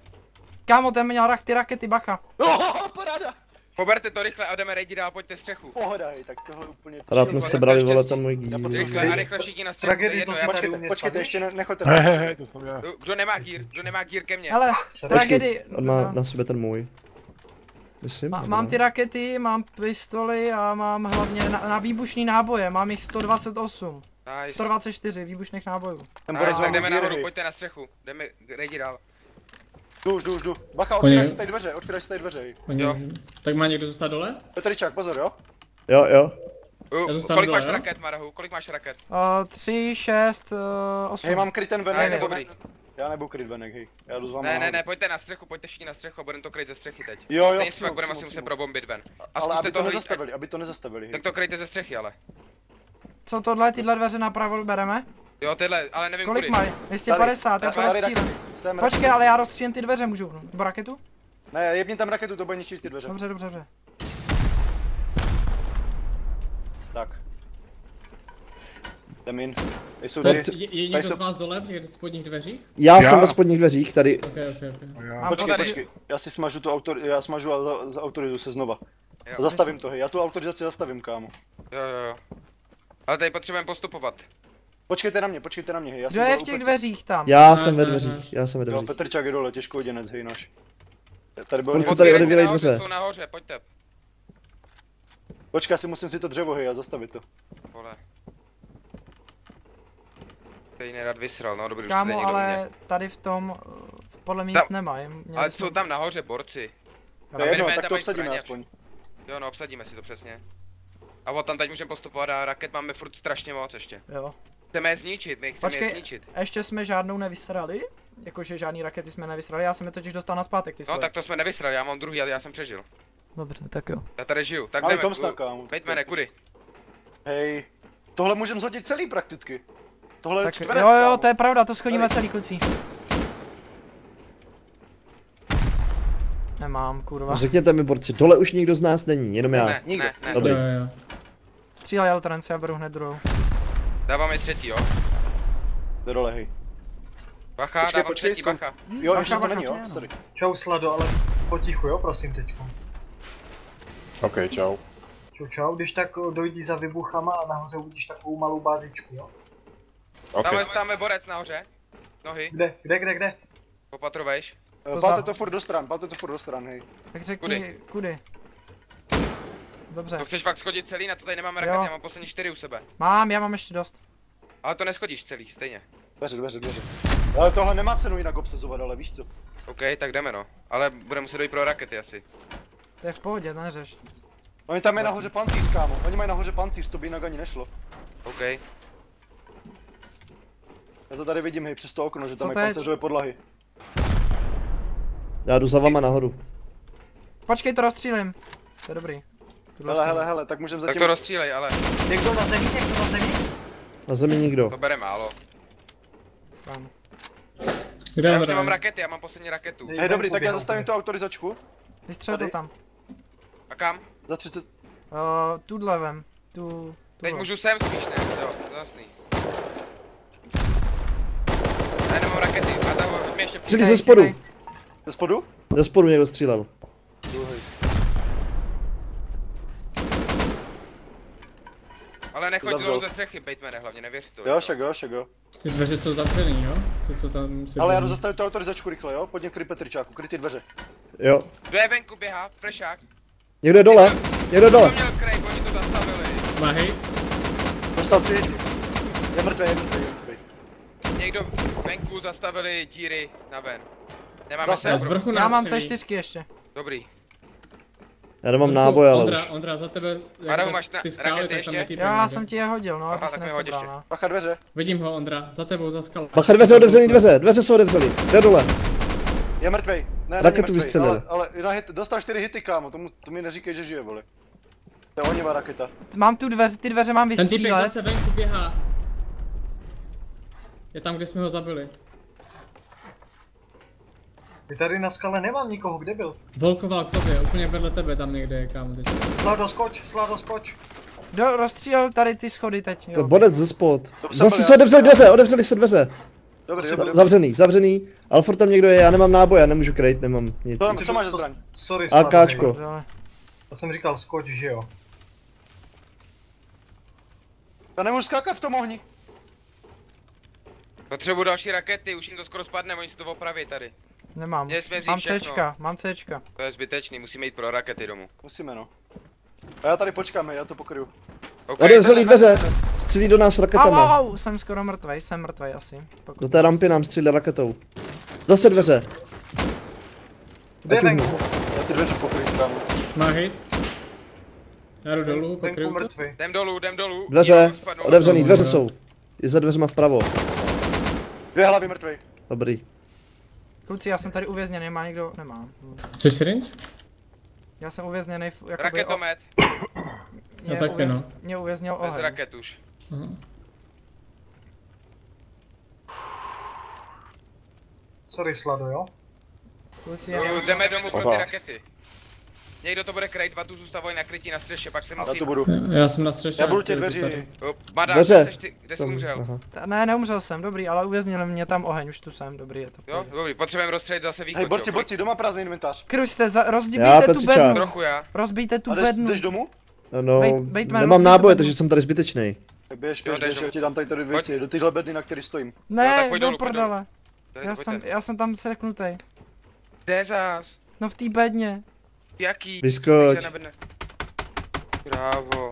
D: Kámo, ten měl ty rakety, bacha.
E: Paráda.
B: Poberte to rychle a jdeme raidit dál, pojďte střechu.
E: Pohoda, hej, tak tohle úplně...
A: Rád jsme sebrali, vole, ten můj
E: Já
A: gír.
B: Rychle a rychle všichni na střechu, to je
F: Tragédii
B: jedno,
F: to
B: já
F: tady
B: tady...
F: u mě
E: Počkejte,
F: stavíš?
E: ještě nechoďte.
G: Hej, to jsem já.
B: Kdo nemá gír ke mně?
D: Hele, tragédii...
A: On má na sobě ten můj. Myslím.
D: Mám ty rakety, mám pistoli a mám hlavně na výbušný náboje, mám jich 128.
B: Nice.
D: 124 výbušných nábojů.
B: Nice, tak jdeme nahoru, pojďte na střechu, jdeme raidit dál.
E: Jdu. Bacha,
C: Oni-
E: otvíráš si tady dveře, hej.
B: Jo.
C: Tak má někdo zůstat dole?
E: Petričák, pozor, jo?
A: Jo.
C: Já zůstanu
B: Kolik
C: dole,
B: máš
C: jo?
B: raket, Marahu? Kolik máš raket?
D: 3, 6, 8.
E: Hej, mám kryt ten
B: Ne,
E: venek,
B: dobrý.
E: Já nebudu kryt venek, hej. Já jdu s váma.
B: Ne, pojďte na střechu, pojďte všichni na střechu a budeme to kryt ze střechy teď.
E: Jo,
B: Stejně si
E: přímo,
B: pak budeme
E: přímo,
B: asi muset
E: přímo.
B: probombit ven. A
E: Ale
B: zkuste
E: aby
B: to
E: to
B: hlídat.
E: nezastavili, aby to nezastavili, hej.
B: Tak to kryjte ze střechy, ale.
D: Co tyhle dveře napravo bereme?
B: Jo, tyhle, ale nevím
D: Kolik
B: kudy.
D: mají? 250, já to
E: Tady
D: rozstřílím.
E: rakety, jsem
D: Počkej, ale já rozstřílím ty dveře, můžu? Nebo raketu?
E: Ne, jebni tam raketu, to bude ničit ty dveře.
D: Dobře.
E: Tak. Jdem in. Jsou
A: Tak
E: dvě.
C: Je někdo z vás dole v těch spodních dveřích?
A: Já
G: Já.
A: jsem ve spodních dveřích, tady.
C: Ok.
D: Mám
E: Počkej,
D: tady.
E: já si smažu tu já smažu a autorizuju se znova.
B: Jo.
E: Zastavím to, hej, já tu autorizaci zastavím, kámo.
B: Jo. Ale tady potřebujeme postupovat.
E: Počkejte na mě, hej, já
D: Kdo je v těch dveřích tam?
A: Já jsem ve
C: ne.
A: dveřích,
E: Jo, Petrčák je dole, těžko uděnec, hej, nož. Tady byl
A: On
E: někdo...
A: se tady
B: Otvírejte
A: odevírají
B: nahoře,
A: dveře.
B: Jsou nahoře, pojďte.
E: Počkej, já si musím si to dřevo, hej, a zastavit to.
B: Vole. Tady nerad vysral, no dobrý, už jste
D: Kámo,
B: někdo u mě.
D: ale tady v tom podle mě
B: Tam-
D: nic nemají.
B: Ale jsou tam nahoře borci.
E: To je jedno,
B: Bereme
E: tak
B: tam
E: to
B: mají
E: obsadíme
B: zbraně.
E: aspoň.
B: Jo, no, obsadíme si to přesně. A od tam teď můžeme postupovat a raket máme furt strašně moc ještě.
D: Jo.
B: Chceme je zničit, my chceme je
D: Počkej,
B: zničit.
D: ještě jsme žádnou nevysrali? Jakože žádný rakety jsme nevysrali, já jsem je totiž dostal nazpátek ty
B: No
D: svoje.
B: tak to jsme nevysrali, já mám druhý, ale já jsem přežil.
D: Dobře, tak jo.
B: Já tady žiju, tak
E: Ale
B: jdeme.
E: tom stakám.
B: Batemane, kudy?
E: Hej, tohle můžeme zhodit celý prakticky. Tohle
D: Tak
E: je
D: jo,
E: čtverec,
D: jo,
E: kámo.
D: to je pravda, to schodíme celý kluci. Nemám, kurva.
A: Řekněte mi, borci, dole už nikdo z nás není, jenom já.
B: Ne, ne, ne.
A: Dobrý.
C: Jo, jo.
D: Střílej Altrance, já beru hned druhou.
B: Dáváme třetí, jo.
E: Jde dole, hej.
B: Bacha,
E: Počkej,
B: dávám
E: počkej,
B: třetí, bacha.
E: Jo,
D: Bacha,
E: když to
D: bacha,
E: není, jo,
D: černo.
E: sorry.
F: Čau Slado, ale potichu, jo, prosím teďko.
G: OK, čau.
F: Čau, čau, když tak dojdi za vybuchama a nahoře uvidíš takovou malou bázičku, jo?
G: OK.
B: Tam je borec nahoře. Nohy,
F: Kde?
B: popatrovejš.
E: Pálte to furt do stran, hej.
D: Tak řekni, kudy? Dobře.
B: To chceš fakt schodit celý, na to tady nemáme
D: Jo.
B: rakety, já mám poslední 4 u sebe.
D: Já mám ještě dost.
B: Ale to neschodíš celý, stejně.
E: Dveře. Ale tohle nemá cenu jinak obsazovat, ale víš co?
B: OK, tak jdeme no. Ale budeme muset dojít pro rakety asi.
D: To je v pohodě, neřeš.
E: Oni tam je nahoře pancíř, kámo. Oni mají nahoře pancíř, to by jinak ani nešlo.
B: OK.
E: Já to tady vidím, hej, přes to okno, že tam
D: Co
E: je
D: teď?
E: pancéřové podlahy.
A: Já jdu za vama nahoru.
D: Počkej, to rozstřílím. To je dobrý.
E: Hele, tak můžeme
B: Tak
E: zatím...
B: to rozstřílej, ale
F: Někdo na zemi?
A: Na zemi nikdo.
B: to bere málo.
D: Tam.
C: Kde
B: Já
C: on
B: už nemám
C: hraje?
B: rakety, já mám poslední raketu.
E: Hej, dobrý, tak já
F: Uběhám.
E: zastavím tu autorizačku.
D: Vystřel to
E: Tady?
D: tam.
B: A kam?
E: Za 30...
D: Tuhle vem. Tu...
B: Teď můžu sem spíš, ne? Jo, to je jasný. Já nemám rakety, a tam mi ještě
A: Střílí ze spodu.
E: Ze spodu?
A: Ze spodu někdo střílel.
B: Ale nechoď
E: Zavřel.
B: dolů ze střechy, Batemane, hlavně nevěř to.
E: Jo, však jo.
C: Ty dveře jsou zavřený, jo? To, co tam se
E: Ale já jdu
C: děje.
E: zastavit tu autorizačku rychle, jo? Pojď některý Petričáku, kryj ty dveře.
A: Jo.
B: Kdo je venku, běhá, frešák.
A: Někdo je dole. Někdo je
B: To
A: dole.
B: měl kraj, oni to zastavili.
C: Má hejt?
E: Dostal 3 hity. Je mrtvý.
B: Někdo venku zastavili díry na ven. Nemáme
E: Zase.
B: se
C: Já z vrchu
D: Já mám
C: nástřelí.
D: C4 ještě.
B: Dobrý.
A: Já nemám náboj, ale
C: Ondra,
A: už.
C: Ondra, za tebe,
B: Adamu,
C: jak
B: máš
C: ty
B: rakety
C: skály, tak tam
B: ještě?
C: je typ.
D: Jo, já jsem ti je hodil, no,
B: Aha,
D: aby
B: tak
D: se
B: mi hoď
D: nesebral,
B: ještě.
D: no.
E: Bacha dveře.
C: Vidím ho, Ondra, za tebou, za skalou.
A: Bacha, dveře otevřený, dveře jsou otevřený. Jde dole.
E: Je mrtvej. Ne,
A: Raketu
E: není mrtvej,
A: vystřelili.
E: ale na hit, dostal 4 hity, kámo, to mi neříkej, že žije, vole. To je onivá raketa.
D: Mám tu dveře, ty dveře mám
C: Ten typek
D: vystřílet.
C: zase venku běhá. Je tam, kde jsme ho zabili.
F: Ty tady na skale nemám nikoho, kde byl?
C: Volkoval k tobě, úplně vedle tebe tam někde je, kámo, teď.
F: Slado, skoč.
D: Rozstřílel tady ty schody teď, jo.
A: To bodec ze spod.
E: To
A: Zase
E: jsem
A: se
E: byl já.
A: otevřeli se dveře.
E: Dobrý.
A: Zavřený. Alford tam někdo je, já nemám náboj, já nemůžu krejt, nemám nic.
E: Co máš za zbraň?
F: Sorry, Slado,
A: AKčko.
F: hej.
D: Prdele.
F: Já jsem říkal skoč, že jo.
E: Já nemůžu skákat v tom ohni.
B: Potřebuji další rakety, už jim to skoro spadne, oni si to opraví tady.
D: Nemám.
B: Měli jsme vzít
D: Mám
B: všechno.
D: Cčka, mám Cčka.
B: To je zbytečný, musíme jít pro rakety domů.
E: Musíme, no. A já tady počkám, já to pokryju.
B: OK,
A: Otevřeli dveře. Střílí do nás raketama.
D: Au, jsem skoro mrtvej, jsem mrtvej asi. Pokud...
A: Do té rampy nám střílí raketou. Zase dveře.
F: Kde je
A: Ať
F: venku?
A: uhnu.
E: Já ty dveře pokryju, kámo.
C: Má hejt? Já jdu dolů,
F: Venku
C: pokryju to.
F: mrtvý.
B: Jdem dolů.
A: Dveře.
B: Spadnou.
A: Otevřený, dveře
C: Dobré.
A: jsou. Je za dveřma vpravo.
E: 2 hlavy mrtvej.
A: Dobrý.
D: Kluci, já jsem tady uvězněný, má někdo? Nemám.
C: Chceš syrinč?
D: Já jsem uvězněný, jakoby...
B: Raketomet,
C: Já taky, no.
D: Mě uvěznil
B: bez
D: oheň.
B: raket už.
C: Aha.
F: Sorry, Slado, jo?
D: Kluci,
B: Jdeme domů pro ty
G: Aha.
B: rakety. Někdo to bude krejt, dva tu zůstávají na krytí na střeše, pak se
E: Já
B: musí...
E: tu budu.
C: Já jsem na střeše.
E: Já budu tě
C: kryju to
E: dveří.
C: tady.
B: Jo, Mada,
A: Dveře.
B: kde jsi umřel?
A: Aha.
D: Ne, neumřel jsem, dobrý, ale uvěznili mě tam oheň, už tu jsem, dobrý je to.
B: Jo, dobrý, potřebujeme rozstřelit zase východ,
E: Hej,
B: jo?
E: borci, doma prázdný inventář.
D: Kryste,
A: Já,
D: rozbíjte tu
A: Petřičák.
D: bednu,
B: Trochu já.
D: rozbijte tu
E: A
D: bednu.
E: jdeš domů?
A: No,
D: Bateman,
A: nemám
D: rozbij
A: náboje,
D: to
A: takže
D: bednu.
A: jsem tady zbytečný.
E: Běž,
B: Jo, jdeš
E: já
B: domů.
E: ti dám tady věci, do tyhle bedny, na který stojím.
B: Jo, tak
D: Ne,
B: pojď
D: do
B: dolů, pojď
D: prdele.
B: Tady,
D: Já jsem tam seknutej.
B: Kde zás?
D: No v té bedně.
B: Jaký?
A: Vyskoč.
B: Kde nebedne? Bravo.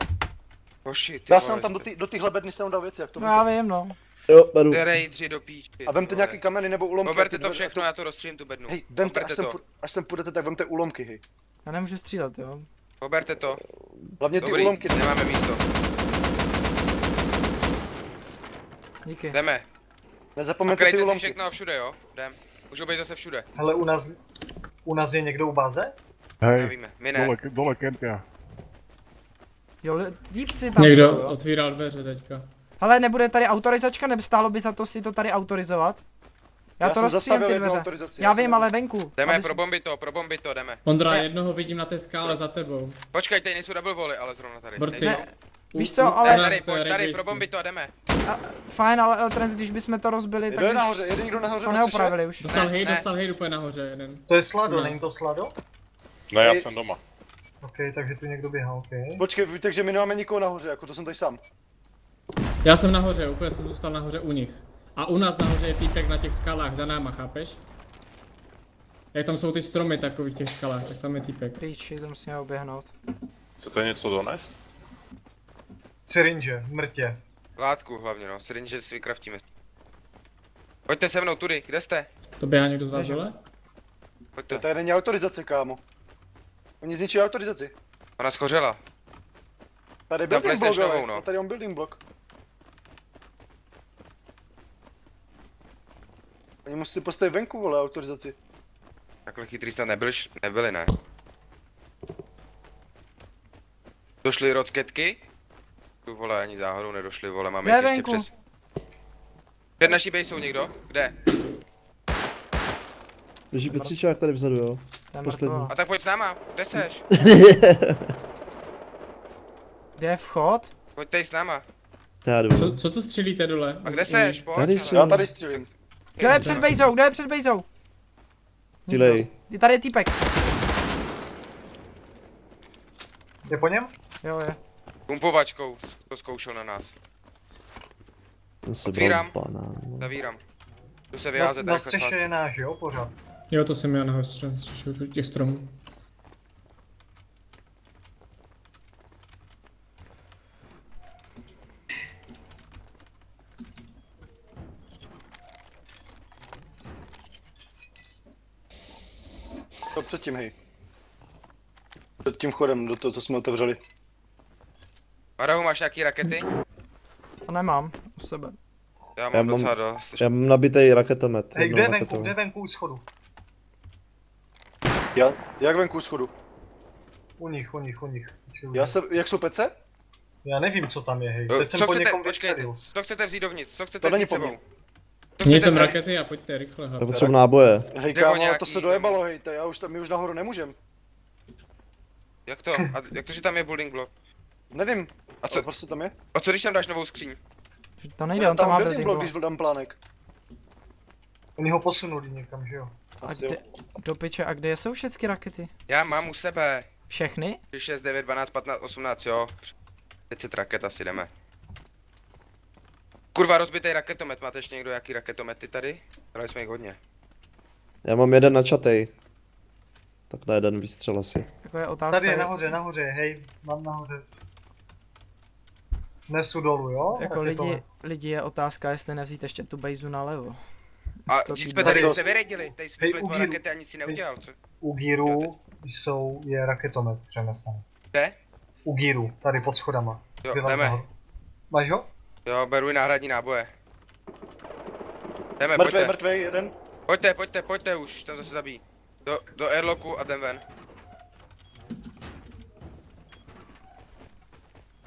B: Hoši, ty
E: Já
B: vole,
E: jsem tam
B: jste-
E: do tyhle bedny jsem dal věci, jak to
D: No já
E: víte.
D: vím, no.
A: Jo, beru.
B: Rejdři do píči.
E: A vemte nějaký kameny nebo ulomky.
B: Poberte
E: ty
B: to
E: dveře,
B: všechno, já to rozstřelím tu bednu.
E: Hej, vemte,
B: Poberte to.
E: až sem půjdete, tak vemte ulomky, hej.
D: Já nemůžu střílet, jo.
B: Poberte to.
E: Hlavně ty
B: Dobrý,
E: úlomky.
B: nemáme místo.
D: Díky.
B: Jdeme.
E: Nezapomeňte ty
B: Kryjte si
E: úlomky.
B: všechno a všude, jo? Jdem. Můžou být zase všude.
F: Hele, u nás je někdo u báze?
B: Nevíme. My ne.
G: Dole kempia.
D: Jo, dívci tam
C: Někdo
D: jsou, jo.
C: otvíral dveře teďka.
D: Hele, nebude tady autorizačka, nestálo by za to si to tady autorizovat? Já to
E: jsem
D: rozstříjem
E: zastavil
D: ty
E: jednu
D: jdveře.
E: autorizaci,
D: Já
E: jsem
D: vím, ale venku.
B: Jdeme,
D: Abys-
B: pro bomby to, jdeme.
C: Ondra,
D: Ne.
C: jednoho vidím na té skále za tebou.
B: Počkej, tady nejsou double volley, ale zrovna tady.
C: Borci.
B: Nejsou.
D: Víš co, ale-
B: Tady,
C: to je
B: pojď tady,
C: registr.
B: pro bomby to, jdeme.
D: Fajn, ale Eltrans, když bychom to rozbili,
E: Kdo
D: tak
E: je
D: už
E: nahoře? Jeden někdo nahoře?
D: to neopravili už.
C: Dostal
B: Ne,
C: hej,
B: ne.
C: dostal hej úplně nahoře jeden.
F: To je Slado,
C: U nás.
F: není to Slado?
G: Ne, já jsem doma.
F: OK, takže tu někdo běhá, OK.
E: Počkej, takže my nemáme nikoho nahoře, jako to jsem tady sám.
C: Já jsem nahoře, úplně jsem zůstal nahoře u nich. A u nás nahoře je týpek na těch skalách za náma, chápeš? Jak tam jsou ty stromy takový v těch skalách, tak tam je týpek.
D: Píči, to musíme oběhnout.
G: Chcete něco donést?
F: Syringe, mrtě.
B: Látku hlavně, no. Syringe si vykraftíme. Pojďte se mnou, tudy, kde jste?
C: To běhá někdo z vás
D: Běžím.
C: dole?
B: Pojďte.
E: Tady není autorizace, kámo. Oni zničili autorizaci.
B: Ona schořela.
E: Tady je
B: Tam
E: building block,
B: PlayStationovou,
E: ale.
B: no.
E: Tady on building block. Oni musí postavit venku, vole, autorizaci.
B: Takhle chytrý snad nebyli, ne? Došly rocketky? Tu vole, ani záhodou nedošly, vole, máme
D: Kde
B: jich ještě
D: venku?
B: přes... Před naší bejsou někdo? Kde?
A: Běží Petříčák tady vzadu, jo.
D: To je
A: Poslední.
D: mrtvá.
B: A tak pojď s náma, kde seš?
D: Kde je vchod?
B: Pojď tady s náma.
A: Já jdu.
C: Co tu střílíte dole?
B: A kde seš? Pojď.
A: Tady
B: hele.
A: jsem.
E: Já tady střílím.
D: Kdo je před bejzou? Kdo je před bejzou?
A: Střílej.
D: Tady je týpek.
F: Je po něm?
D: Jo, je.
B: Pumpovačkou to zkoušel na nás.
A: Ten se
B: Otvírám.
A: bral banán.
B: Zavírám. Jdu se
F: Na,
B: vyházet
F: na
B: rychle
F: střeše
B: zpátky.
F: je náš, jo, pořád.
C: Jo, to jsem já nahoře střešu těch stromů.
E: To předtím, hej. Před tím chodem do toho, co jsme otevřeli.
B: Marahu, máš nějaký rakety?
D: To nemám u sebe.
B: Já
A: Já
B: mám
A: mám-
B: docela dost.
A: Já mám nabitej raketomet.
F: Hej,
A: jednou
F: kde je venku,
A: raketou.
F: kde je venku u schodu?
E: Jak venku schodu?
F: U nich.
E: Jak jsou pece?
F: Já nevím, co tam je, hej.
B: Jo,
F: Teď jsem
B: co
F: po
B: chcete,
F: někom
B: počkejte,
F: vystřelil.
B: co chcete vzít dovnitř, co chcete
E: To není
B: vzít
E: po
B: sebou?
E: mně.
B: Co
C: Měj
B: chcete
C: jsem
B: vzít?
C: rakety a pojďte rychle.
A: Já
C: hele.
A: potřebuji náboje.
E: Hej
B: Nebo
E: kámo, to
B: nějaký-
E: se dojebalo, hej, my už nahoru nemůžem.
B: Jak to? A jak to, že tam je building block?
E: Nevím.
B: A co,
E: Prostě tam je?
B: a co když tam dáš novou skříň?
D: Že to nejde, on tam má building block.
E: když byl tam plánek.
F: Oni ho posunuli někam, že jo?
D: A
E: Asi jo.
D: kde, do piče, a kde jsou všechny rakety?
B: Já mám u sebe.
D: Všechny?
B: 6, 9, 12, 15, 18, jo. 500 raket asi jdeme. Kurva, rozbitej raketomet, máte ještě někdo jaký raketomety tady? Dali jsme jich hodně.
A: Já mám jeden načatej. Tak na jeden výstřel asi.
D: Jako je otázka,
F: Tady je nahoře, hej, mám nahoře. Nesu dolů, jo?
D: jako
F: Raketomet.
D: lidi je otázka, jestli nevzít ještě tu bejzu nalevo.
B: A
D: To
B: když
D: ty
B: jsme
D: dva-
B: tady
E: to-
B: se vyredili, tady jsme
F: Hej,
B: byli dva
F: Ugíru.
B: rakety a nic si neudělal, co?
F: U Gíru je raketomet přenesen.
B: Kde?
F: U Gíru, tady pod schodama.
B: Jo,
F: Vylez
B: jdeme.
F: nahoru. Máš ho?
B: Jo, beru i náhradní náboje. Jdeme, pojďte.
E: Mrtvej, jeden.
B: Pojďte už, tam zase zabíjí. Do airlocku a jdem ven.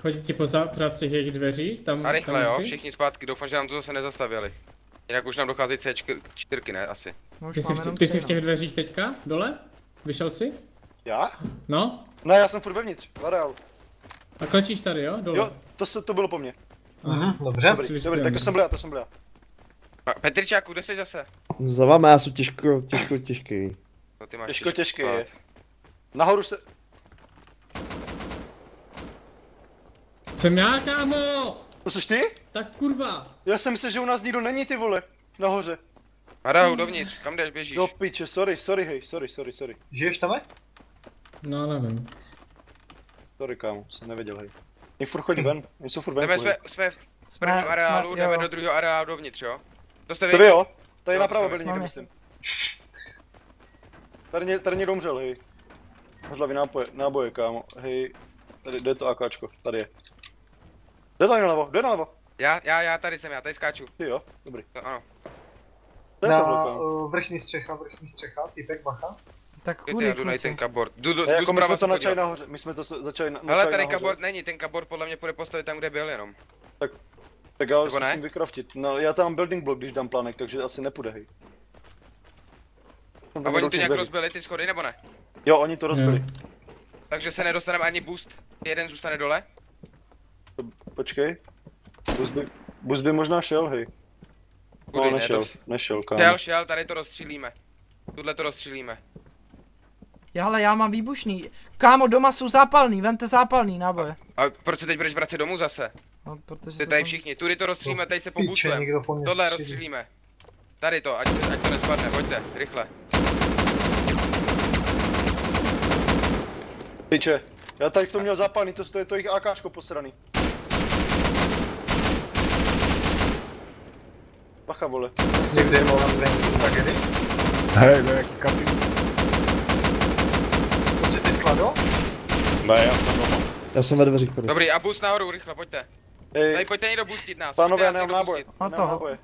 C: Chodí ti pořád z těch jejich dveří? Tam,
B: A rychle
C: tam
B: jo,
C: jsi?
B: všichni zpátky, doufám, že nám to zase nezastavili. Jinak už nám docházejí C4, ne, asi.
D: No už
C: Ty
D: máme
C: jsi,
D: jenom
C: ty jsi
D: tři,
C: v
D: no.
C: těch dveřích teďka? Dole? Vyšel jsi?
E: Já?
C: No?
E: Ne, já jsem furt vevnitř, v areálu.
C: A klečíš tady, jo? Dole?
E: Jo, to bylo po mně.
C: Aha.
F: Dobře.
C: Dobrý.
E: Dobrý, tak to jsem byl já.
B: A Petričáku, kde jsi zase?
A: Za vámi já jsem těžký.
B: No ty máš
E: Těžký je. Nahoru se...
C: Jsem já, kámo!
E: To jsi ty?
C: Tak kurva!
E: Já jsem myslel, že u nás nikdo není, ty vole. Nahoře.
B: Marahu, dovnitř, kam jdeš, běžíš?
E: Do piče, sorry, hej, sorry.
F: Žiješ tam, je?
C: No, nevím.
E: Sorry, kámo, jsem nevěděl, hej. Nech furt chodí ven, oni jsou furt venku,
B: Jdeme,
E: hej.
B: jsme v prvním areálu, jdeme
D: jo.
B: do druhého areálu dovnitř, jo? To jste
E: To vy
B: vy?
E: jo? Tady
B: Jo,
E: napravo
B: jsme
E: byli někdo,
D: sami.
E: myslím. Tady někdo umřel, hej. Hlavě náboje, kámo. Hej, tady jde to AKčko, tady je. Jde tady nalevo, jde nalevo.
B: Já tady jsem, já tady skáču.
E: Ty jo, dobrý.
B: No, ano.
E: To je
F: Na
E: to,
F: vrchní střecha, týpek bacha.
D: Tak
B: Ty,
D: kudy,
B: já jdu na
D: kluci.
B: ten kabor. Jdu
E: jako my
B: zprava
E: jsme
B: se
E: to načali
B: podívat.
E: nahoře, my jsme to začali
B: Hele,
E: načali
B: tady
E: nahoře.
B: kabor není, ten kabor podle mě půjde postavit tam, kde byl jenom.
E: Tak já ho
B: Nebo ne?
E: zkusím vykraftit. No, já tam mám building block, když dám plánek, takže asi nepůjde, hej.
B: A oni tu nějak rozbili ty schody, nebo ne?
E: Jo, oni to rozbili.
B: Takže se nedostaneme ani boost. Jeden zůstane dole.
E: Počkej. Bus by možná šel, hej. No,
B: Kudy,
E: nešel, kámo.
B: Šel, tady to rozstřílíme. Tuhle to rozstřílíme.
D: Já mám výbušný. Kámo, doma jsou zápalný, vemte zápalný náboje.
B: A proč se teď budeš vracet domů zase?
D: No, protože
B: Ty
D: se
B: tady
D: tam-
B: všichni, tudy to rozstřílíme, tady se
F: Píče,
B: pobustujeme.
F: někdo po mně
B: Tohle
F: střílí.
B: rozstřílíme. Tady to, ať to nespadne, pojďte, rychle.
E: Piče, já tady jsem měl zápalný, to je to jich AKčko posraný. Bacha, vole.
F: Někde je mola zvenku, tragedy.
G: Hej, to je kapit.
F: To si ty slado?
G: Ne, já jsem doma.
A: Já jsem ve dveřích tady.
B: Dobrý, a boost nahoru, rychle, pojďte. Tady
E: Ej,
B: pojďte někdo boostit nás.
E: pánové, já
B: pojďte nás
E: nemám
B: někdo
E: náboje.
B: boostit.
D: No
E: Nemám
D: to.
E: náboje.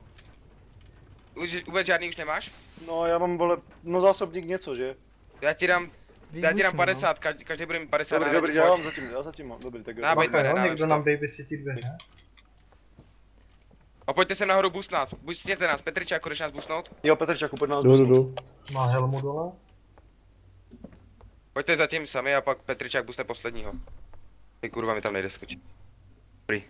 B: Vůbec žádný už nemáš?
E: No, já mám, vole, no zásobník něco, že?
B: Já ti dám
D: Výbušný,
B: 50, každý bude mít 50
E: Dobrý,
B: na
E: dobrý,
B: radí,
E: já
B: pojď.
E: mám zatím mám, dobrý, tak jo.
B: Náboj.
F: Bacha, jo,
B: dávej
F: někdo
B: to.
F: nám babysití dveře.
B: A pojďte sem nahoru boostnout, boostěte nás, Petričáku, jdeš nás boostnout?
E: Jo, Petrčáku, pojď nás
A: Jdu.
F: Má helmu dole.
B: Pojďte zatím sami a pak Petričák boostne posledního. Ty kurva, mi tam nejde skočit. Dobrý.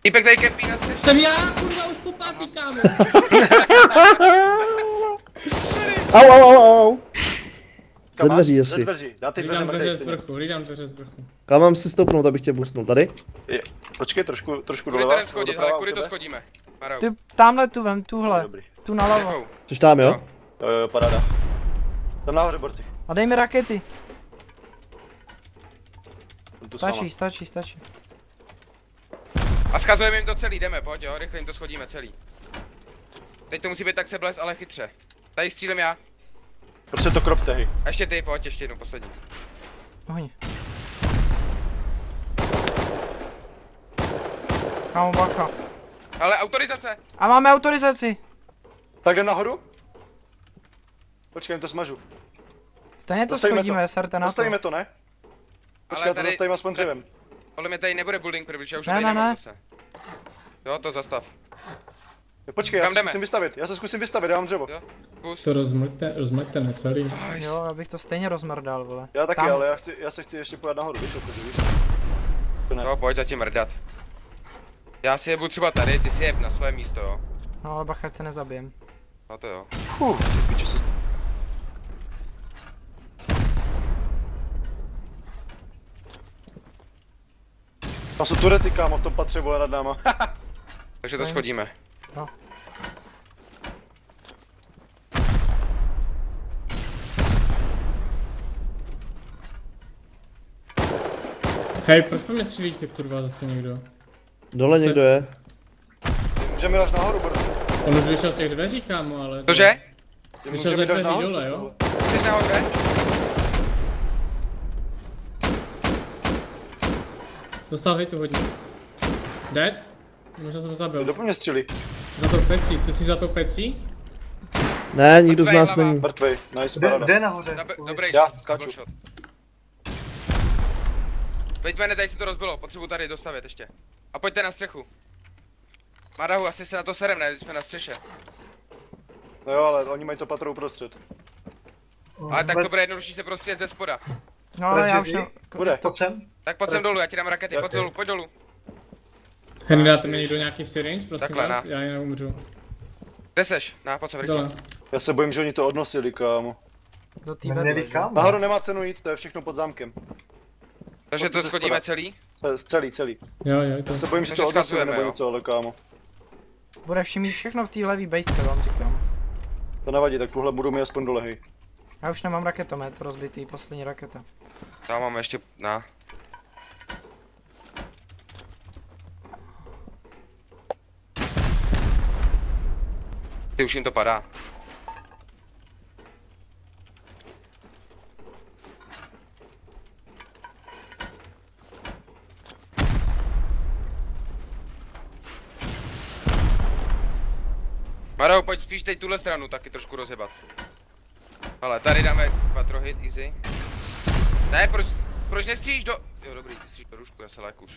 B: Týpek tady kempí na střeše.
C: Jsem já, kurva, už po pátý, kámo.
A: Au. Ze dveří,
E: Ze
A: jestli.
E: dveří, dá ty dveře
C: Lížám dveře
E: mrtej,
C: z vrchu, lížám dveře z vrchu.
A: Kam mám si stoupnout, abych tě boostnul? Tady?
E: Počkej, trošku
B: Kudy to
E: doleva.
B: jdem schodit, ale kudy to schodíme? Marou.
D: Ty tamhle tu vem, tuhle.
E: Dobrý.
D: Tu nalevo.
B: Děkou.
A: Což tam, jo?
E: Jo, paráda. Tam nahoře, borci.
D: A dej mi rakety.
E: Jsem tu s váma.
D: Stačí.
B: A schazujeme jim to celý, jdeme, pojď jo, rychle jim to schodíme celý. Teď to musí být tak sebles, ale chytře. Tady střílím já.
E: Prostě to kropte, hej.
B: A ještě ty, pojď, ještě jednou poslední.
D: Ohni. Kámo, bacha.
B: Ale autorizace!
D: A máme autorizaci.
E: Tak jdem nahoru? Počkej, jen to smažu.
D: Stejně to
E: Zastavíme
D: schodíme, serte na to.
E: Zastavíme to, ne? Počkej, já to zastavím aspoň dřevem.
B: Podle mě tady nebude building privilege, já už
D: Ne,
B: tady
D: ne,
B: nemám
D: ne.
B: zase. Jo, to zastav.
E: Počkej, já
B: Kam
E: se
B: jdeme?
E: zkusím vystavit, já mám dřevo.
B: Jo, kus.
C: To rozmrťte necelý.
D: Jo, abych to stejně rozmrdal, vole.
E: Já taky,
D: Tam.
E: ale já se chci ještě pojat nahoru, víš, víš.
B: No, pojď zatím mrdat. Já si jebu třeba tady, ty si jeb na své místo, jo.
D: No ale bacha, ať se nezabijem.
B: No to jo.
E: Tam jsou turety, kámo, v tom patře, vole, nad náma.
B: Takže to schodíme.
D: No.
C: Hej, proč po mě střílíš ty kurva zase někdo?
A: Dole někdo je.
E: Můžeme až nahoru, borci.
C: On už vyšel z těch dveří, kámo, ale...
B: Cože?
C: Vyšel ze dveří dole, jo?
B: Jsi nahoře?
C: Dostal hejtu hodně. Dead? Možná jsem ho zabil.
E: Kdo po mě střílí?
C: Za tou pecí, ty jsi za tou pecí?
A: Ne, nikdo z nás
B: Mrtvej,
A: není.
E: Mrtvej, nice, paráda.
F: Jde nahoře.
B: Dobrý
E: Já
B: shot,
E: skáču.
B: double shot. Veďme, tady se to rozbilo, potřebuji tady dostavět ještě. A pojďte na střechu. Madahu, asi se na to serem, ne, jsme na střeše.
E: No jo, ale oni mají to patro uprostřed.
B: Ale tak to bude jednodušší se prostě ze spoda.
D: No ale já už
F: Tragedy?
D: ne...
E: Bude.
F: Pojď sem.
B: Tak pojď sem dolů, já ti dám rakety, pojď
F: Jaký?
B: dolů, pojď dolů.
C: Henry, dáte mi někdo nějaký syringe, prosím
B: Takhle,
C: vás?
B: na.
C: Já jinak umřu.
B: Kde seš? Pojď sem
C: Dole.
B: rychle.
E: Já se bojím, že oni to odnosili, kámo.
D: Do té
F: Neměli
D: vedle, že?
F: kam?
E: Nahoru nemá cenu jít, to je všechno pod zámkem.
B: Takže to schodíme celý?
E: Celý.
C: Jo, to.
E: Se bojím, že
B: Takže
E: to odnosili
B: skazujeme,
E: nebo
B: jo.
E: něco, ale kámo.
D: Bude všimít všechno v té levý bejsce, vám říkám.
E: To nevadí, tak tuhle budu mi aspoň dole, hej.
D: Já už nemám raketomet, rozbitý, poslední raketa.
B: Tam máme ještě, Ty už jim to padá. Maro, pojď spíš teď tuhle stranu taky trošku rozjebat. Ale tady dáme 2 hit, easy. Ne, proč nestřílíš do... Jo, dobrý, ty střílíš do rušku, já se lék už.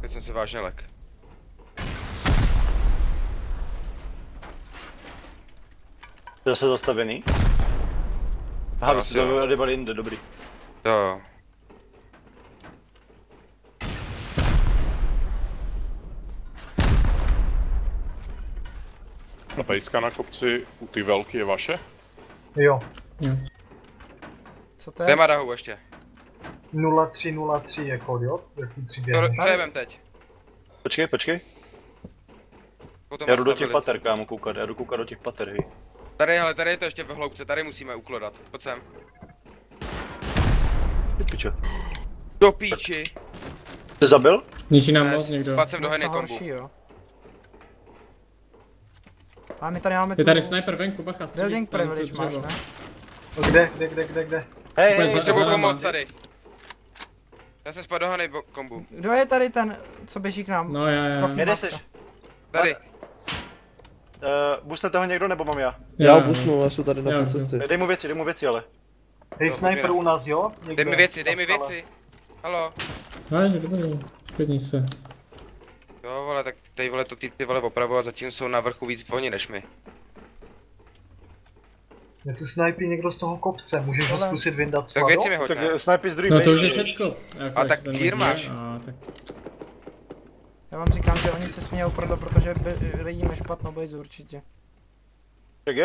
B: Teď jsem se vážně lék.
E: Zase zastavený? Aha, vy jste to odebali jinde, dobrý.
B: Jo.
G: A pejska na kopci u ty velký je vaše?
F: Jo.
D: Co to
B: Kde
D: je?
B: Marahu ještě?
F: 0303 je kód, jo? Jaký 3
B: Co je vem teď?
E: Počkej.
B: Potom
E: Já jdu do
B: vás
E: těch
B: nabyli.
E: pater, kámo, koukat, já jdu koukat do těch pater, hej.
B: Tady je to ještě v hloubce, tady musíme uklodat. Pojď sem.
E: Ty pičo.
B: Do píči.
E: Jsi zabil?
C: Ničí nám
B: Ne,
C: moc někdo.
B: Pojď sem do
D: Něco
B: hejny kombu.
D: horší, jo. A my tady máme
C: Je tady
D: tu
C: sniper venku, bacha, střílí.
D: building
C: tam to
D: privilege máš,
C: dřevo.
D: ne?
F: Kde?
E: Hej,
C: Úplně
E: hej,
C: za-
B: Potřebuji
C: náma.
B: pomoc tady. Já jsem spadl do hany kombu.
D: Kdo je tady ten, co běží k nám?
C: No já.
E: kde jsi?
B: Tady.
E: Boostne toho někdo nebo mám já?
A: Já ho busnu, já jsou tady na
C: Já
A: půl
C: už
A: cesty.
E: Dej mu věci, ale.
F: Hej, sniper u nás, jo?
B: Dej mi věci, dej mi věci. Halo.
C: No, že dobrý, klidni se.
B: Jo vole, tak tady vole to ty vole opravu a zatím jsou na vrchu víc oni než my.
F: Je tu snipí někdo z toho kopce, můžeš ho zkusit vyndat
B: Tak
F: slado?
B: věci mi hoď,
E: Tak
B: ne?
E: sniper z druhý
C: No to
E: base.
C: už je všecko. Jako,
B: A
C: jak
B: tak
C: se ten
B: gear
C: lidi
B: máš.
C: je, a tak.
D: Já vám říkám, že oni se smějou proto, protože vidíme špatnou bejzu určitě.
E: Tak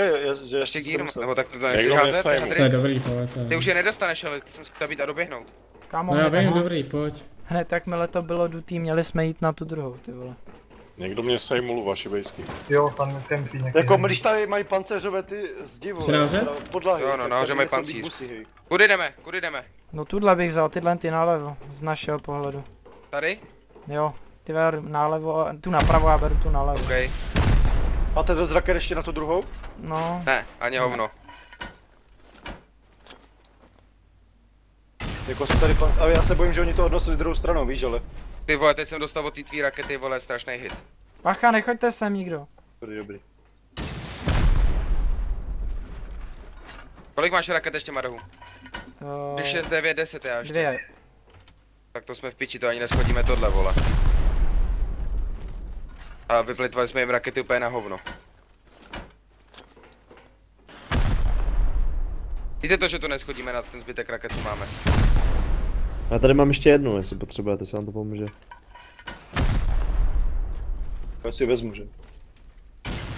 E: že
B: Ještě gear, nebo tak to nechci
G: Někdo mě
B: házet,
G: sajmu.
C: To je
B: Hadry.
C: dobrý, pojď.
B: Ty už je nedostaneš, ale ty jsem chtěl být a doběhnout.
D: Kámo,
C: No já
D: hned,
C: vím, dobrý, pojď.
D: hned jakmile to bylo dutý, měli jsme jít na tu druhou, ty vole.
G: Někdo mě sejmul vaši bejsky.
F: Jo, tam kempí nějaký.
E: jako když tady mají pancéřové ty zdi,
C: Jsi nahoře?
E: podlahy.
B: Jo, no,
E: tak
B: nahoře
E: tady
B: mají
E: jsou
B: pancíř.
E: big busy, hej.
B: Kudy jdeme?
D: No tuhle bych vzal, tyhle ty nalevo, z našeho pohledu.
B: Tady?
D: Jo, ty ver nalevo, tu napravo a beru tu nalevo.
B: OK.
E: Máte to zraker ještě na tu druhou?
D: No,
B: Ne, ani hovno.
E: Jako se tady ale já se bojím, že oni to odnosili druhou stranou, víš, ale.
B: Ty vole, teď jsem dostal od té tvý rakety, vole, strašný hit.
D: bacha, nechoďte sem nikdo.
E: Dobrý.
B: Kolik máš raket ještě, Marahu? 6, 9, 10 já ještě.
D: 2.
B: Tak to jsme v piči, to ani neschodíme tohle, vole. A vyplitvali jsme jim rakety úplně na hovno. Víte to, že to neschodíme na ten zbytek raket, co máme.
A: Já tady mám ještě jednu, jestli potřebujete, se vám to pomůže.
E: Já si vezmu, že?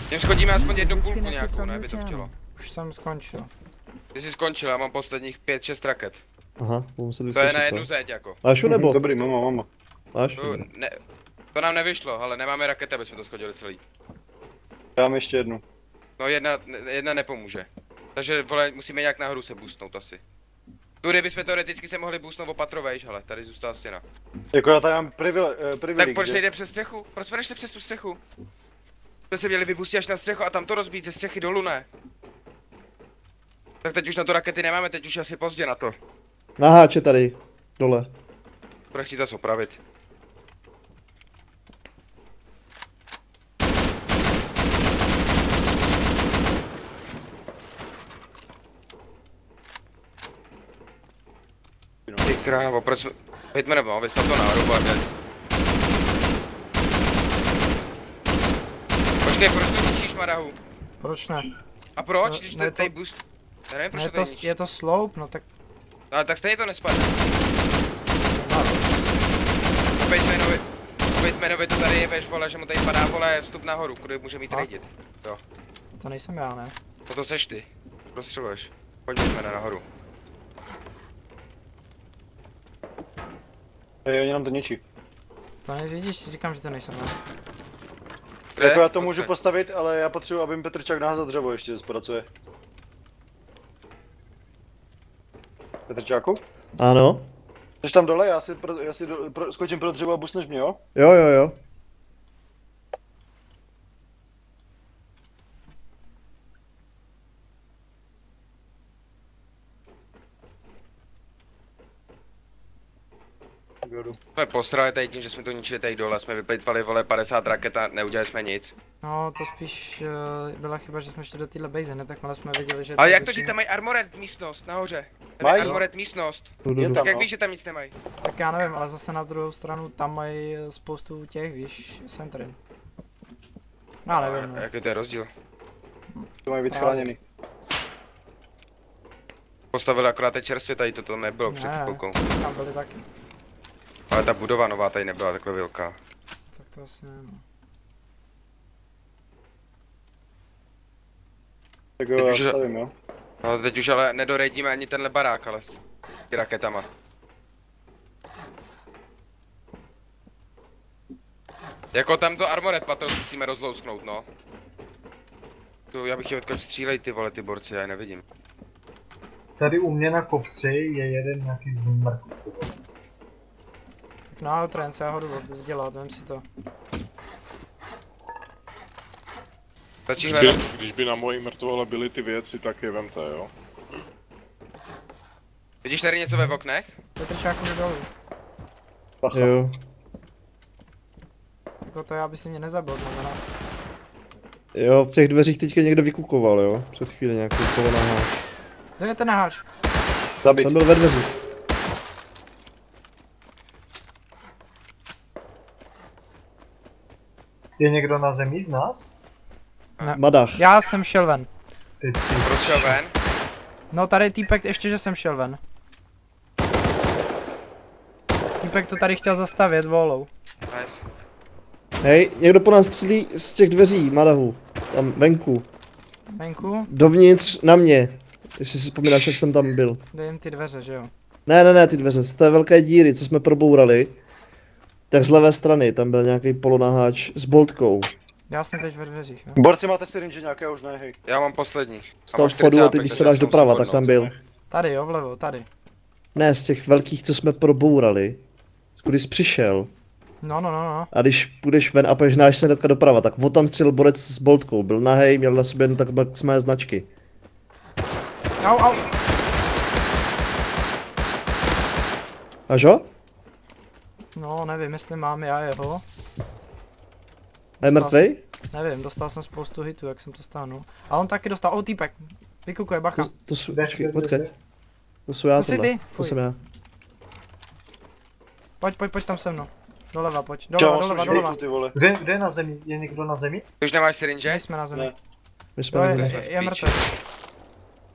B: Tím schodíme aspoň jednu půlku nějakou, ne, by to chtělo.
D: Už jsem skončil.
B: Ty jsi skončil, já mám posledních 5-6 raket.
A: Aha, budu muset
B: To je
A: vyzkoušet,
B: na
A: co?
B: jednu zeď jako.
A: Máš ju nebo?
E: Dobrý, mama.
A: Máš?
B: To, ne, to nám nevyšlo, ale nemáme rakety, aby jsme to schodili celý.
E: Dám ještě jednu.
B: No jedna nepomůže. Takže vole, musíme nějak nahoru se boostnout asi. Tudy bychom teoreticky se mohli boostnout opatrovejš, ale tady zůstala stěna.
E: Jako já tady mám privileg,
B: Tak proč nejde přes střechu? Proč jsme nešli přes tu střechu? Jsme se měli vypustit až na střechu a tam to rozbít ze střechy dolů, ne? Tak teď už na to rakety nemáme, teď už je asi pozdě na to.
A: Na háče tady, dole.
B: Bude chtít zase opravit. Ty krávo, proč jsme... Pojďme nebo, abys na to nahoru, ale... Počkej, proč to ničíš, Marahu?
D: Proč ne?
B: A proč,
D: No,
B: když
D: ne,
B: to tady
D: to-
B: boost... Já nevím, proč
D: Je
B: to tady
D: to,
B: ničíš.
D: je to slope, no tak
B: Ale tak stejně to nespadne. Batemanovi to tady jebeš, vole, že mu tady padá, vole, vstup nahoru, kudy může mít
D: A?
B: raidit.
D: to nejsem já, ne?
B: No to seš ty. Prostřeluješ. Pojď Batemana nahoru.
E: Hej, oni nám to ničí.
D: To nevidíš, říkám, že to nejsem já.
B: Kde?
E: Jako já to můžu
B: Pojďme.
E: postavit, ale já potřebuji, aby mi Petrčák naházal dřevo ještě zpracuje. Petrčáku?
A: Ano?
E: Jsi tam dole, já si skočím pro dřevo a busneš mě, jo?
A: Jo.
E: jo, jdu.
B: Jsme posrali tady tím, že jsme to ničili tady dole, jsme vyplejtvali vole 50 raket a neudělali jsme nic.
D: No, to spíš byla chyba, že jsme šli do téhle base, ne? Takhle jsme věděli, že...
B: Ale jak to, že tam mají armored místnost nahoře? Tam
E: Mají,
B: je
E: no.
B: armored místnost.
A: Jdu.
E: Je tam,
B: Tak jak
E: no.
B: víš, že tam nic nemají?
D: Tak já nevím, ale zase na druhou stranu tam mají spoustu těch, víš, centrin. Já nevím, no.
B: Jaký to je rozdíl?
E: To mají víc
D: Ale-
E: chráněný.
B: Postavili akorát teď čerstvě, tady to nebylo před
D: Ne.
B: chvilkou.
D: Tam byli taky.
B: Ale ta budova nová tady nebyla takhle velká.
D: Tak to asi ne, no.
E: Tak jo,
B: Teď
E: já
B: už je-
E: stavím, jo.
B: No teď už ale nedorejdíme ani tenhle barák, ale s ty raketama. Jako tam to armored patro musíme rozlousknout, no. Tu, já bych chtěl odkud střílej ty vole, ty borci, já je nevidím.
F: Tady u mě na kopci je jeden nějaký zmrt.
D: Tak na outrance, já ho jdu dělat, vem si to.
B: Stačí hledat.
G: Když by na mojí mrtvole byly ty věci, tak je vemte, jo?
B: Vidíš tady něco ve oknech?
D: Petrčáku jde dolů.
E: Pacha.
A: Jo.
D: Jako to já by si mě nezabil, znamená.
A: Jo, v těch dveřích teďka někdo vykukoval, jo. Před chvíli nějaký polonáháč.
D: Kde je ten naháč?
E: Zabít.
A: Tam byl ve dveřích.
F: Je někdo na zemi z nás?
A: Madach.
D: Já jsem šel ven.
F: Ty.
B: Proč šel ven?
D: No tady týpek ještě, že jsem šel ven. Týpek to tady chtěl zastavit volou.
B: Nice.
A: Hej, někdo po nás střílí z těch dveří, Madahu. Tam venku.
D: Venku,
A: Dovnitř na mě. Jestli si vzpomínáš, jak jsem tam byl.
D: dej jim ty dveře, že jo?
A: Ne, ty dveře, z té velké díry, co jsme probourali. Tak z levé strany, tam byl nějaký polonaháč s boltkou.
D: Já jsem teď ve dveřích, jo?
E: Borci, máte syrinže nějaké, už ne, hej.
B: Já mám poslední.
A: Z toho vchodu a teď, když se dáš doprava, tak tam byl.
D: Tady jo, vlevo, tady.
A: Ne, z těch velkých, co jsme probourali. Když jsi přišel.
D: No.
A: A když půjdeš ven a požnáš se hnedka doprava, tak od tam střelil borec s boltkou. Byl nahej, měl na sobě jen tak mé značky.
D: Au.
A: A jo?
D: No, nevím, jestli mám já jeho.
A: A je mrtvej?
D: Nevím, dostal jsem spoustu hitů, jak jsem to stáhnul. A on taky dostal, týpek. Vykukuje, bacha.
A: To jsou,
F: Jdeš,
A: počkej,
F: jdeš,
A: počkej.
F: jdeš.
A: To jsou já
D: To jsi
A: tohle.
D: ty?
A: To
D: Fuj.
A: jsem já.
D: Pojď tam se mnou. Doleva, pojď.
E: Čau,
D: Doleva.
E: ty vole.
F: Kde je na zemi? Je někdo na zemi?
B: Ty už nemáš syrinže?
D: My jsme na zemi.
E: Ne.
A: My jsme
D: Jo,
A: na
D: je,
A: zemi.
B: zemi.
D: je mrtvý.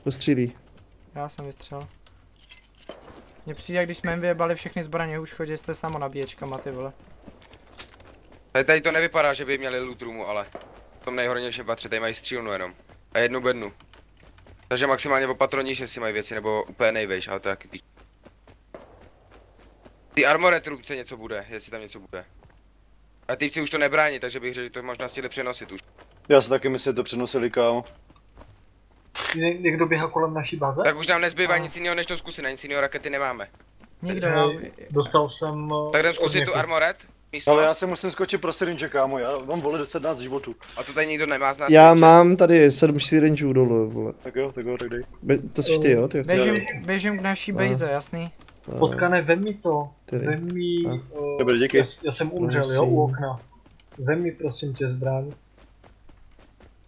A: To střílí.
D: Já jsem vystřelil. Mně přijde, když jsme jim vyjebali všechny zbraně, už chodí jste samonabíječkama, ty vole.
B: Tady to nevypadá, že by měli loot roomu, ale v tom nejhornějším patře, tady mají střílnu jenom. A jednu bednu. Takže maximálně o patroníš, jestli mají věci, nebo úplně nejvejš, ale to je taky píč. Ty armored trubce něco bude, jestli tam něco bude. A týpci už to nebrání, takže bych řekl, že to možná chtěli přenosit už.
E: Já si taky myslím, že to přenosili, kámo.
F: Někdo běhá kolem naší baze?
B: Tak už nám nezbývá nic jiného, než to zkusit, na nic jiného rakety nemáme.
D: Nikdo, já...
F: Dostal jsem...
B: Tak jdem
F: od
B: zkusit tu
F: někud.
B: armored,
E: Ale
B: místnost,
E: já se musím skočit pro syrinže, kámo, já mám vole 17 životů.
B: a to tady nikdo nemá z nás.
A: Já mám tady 7 syringeů dolů, vole.
E: Tak jo, tak dej.
A: To jsi ty, jo? Ty
D: Běžím k naší base, jasný.
F: Potkane, vem mi to.
A: Tedy.
F: Vem mi...
E: Dobrý, díky.
F: Já jsem umřel, jo, u okna. Vem mi prosím tě zbraň.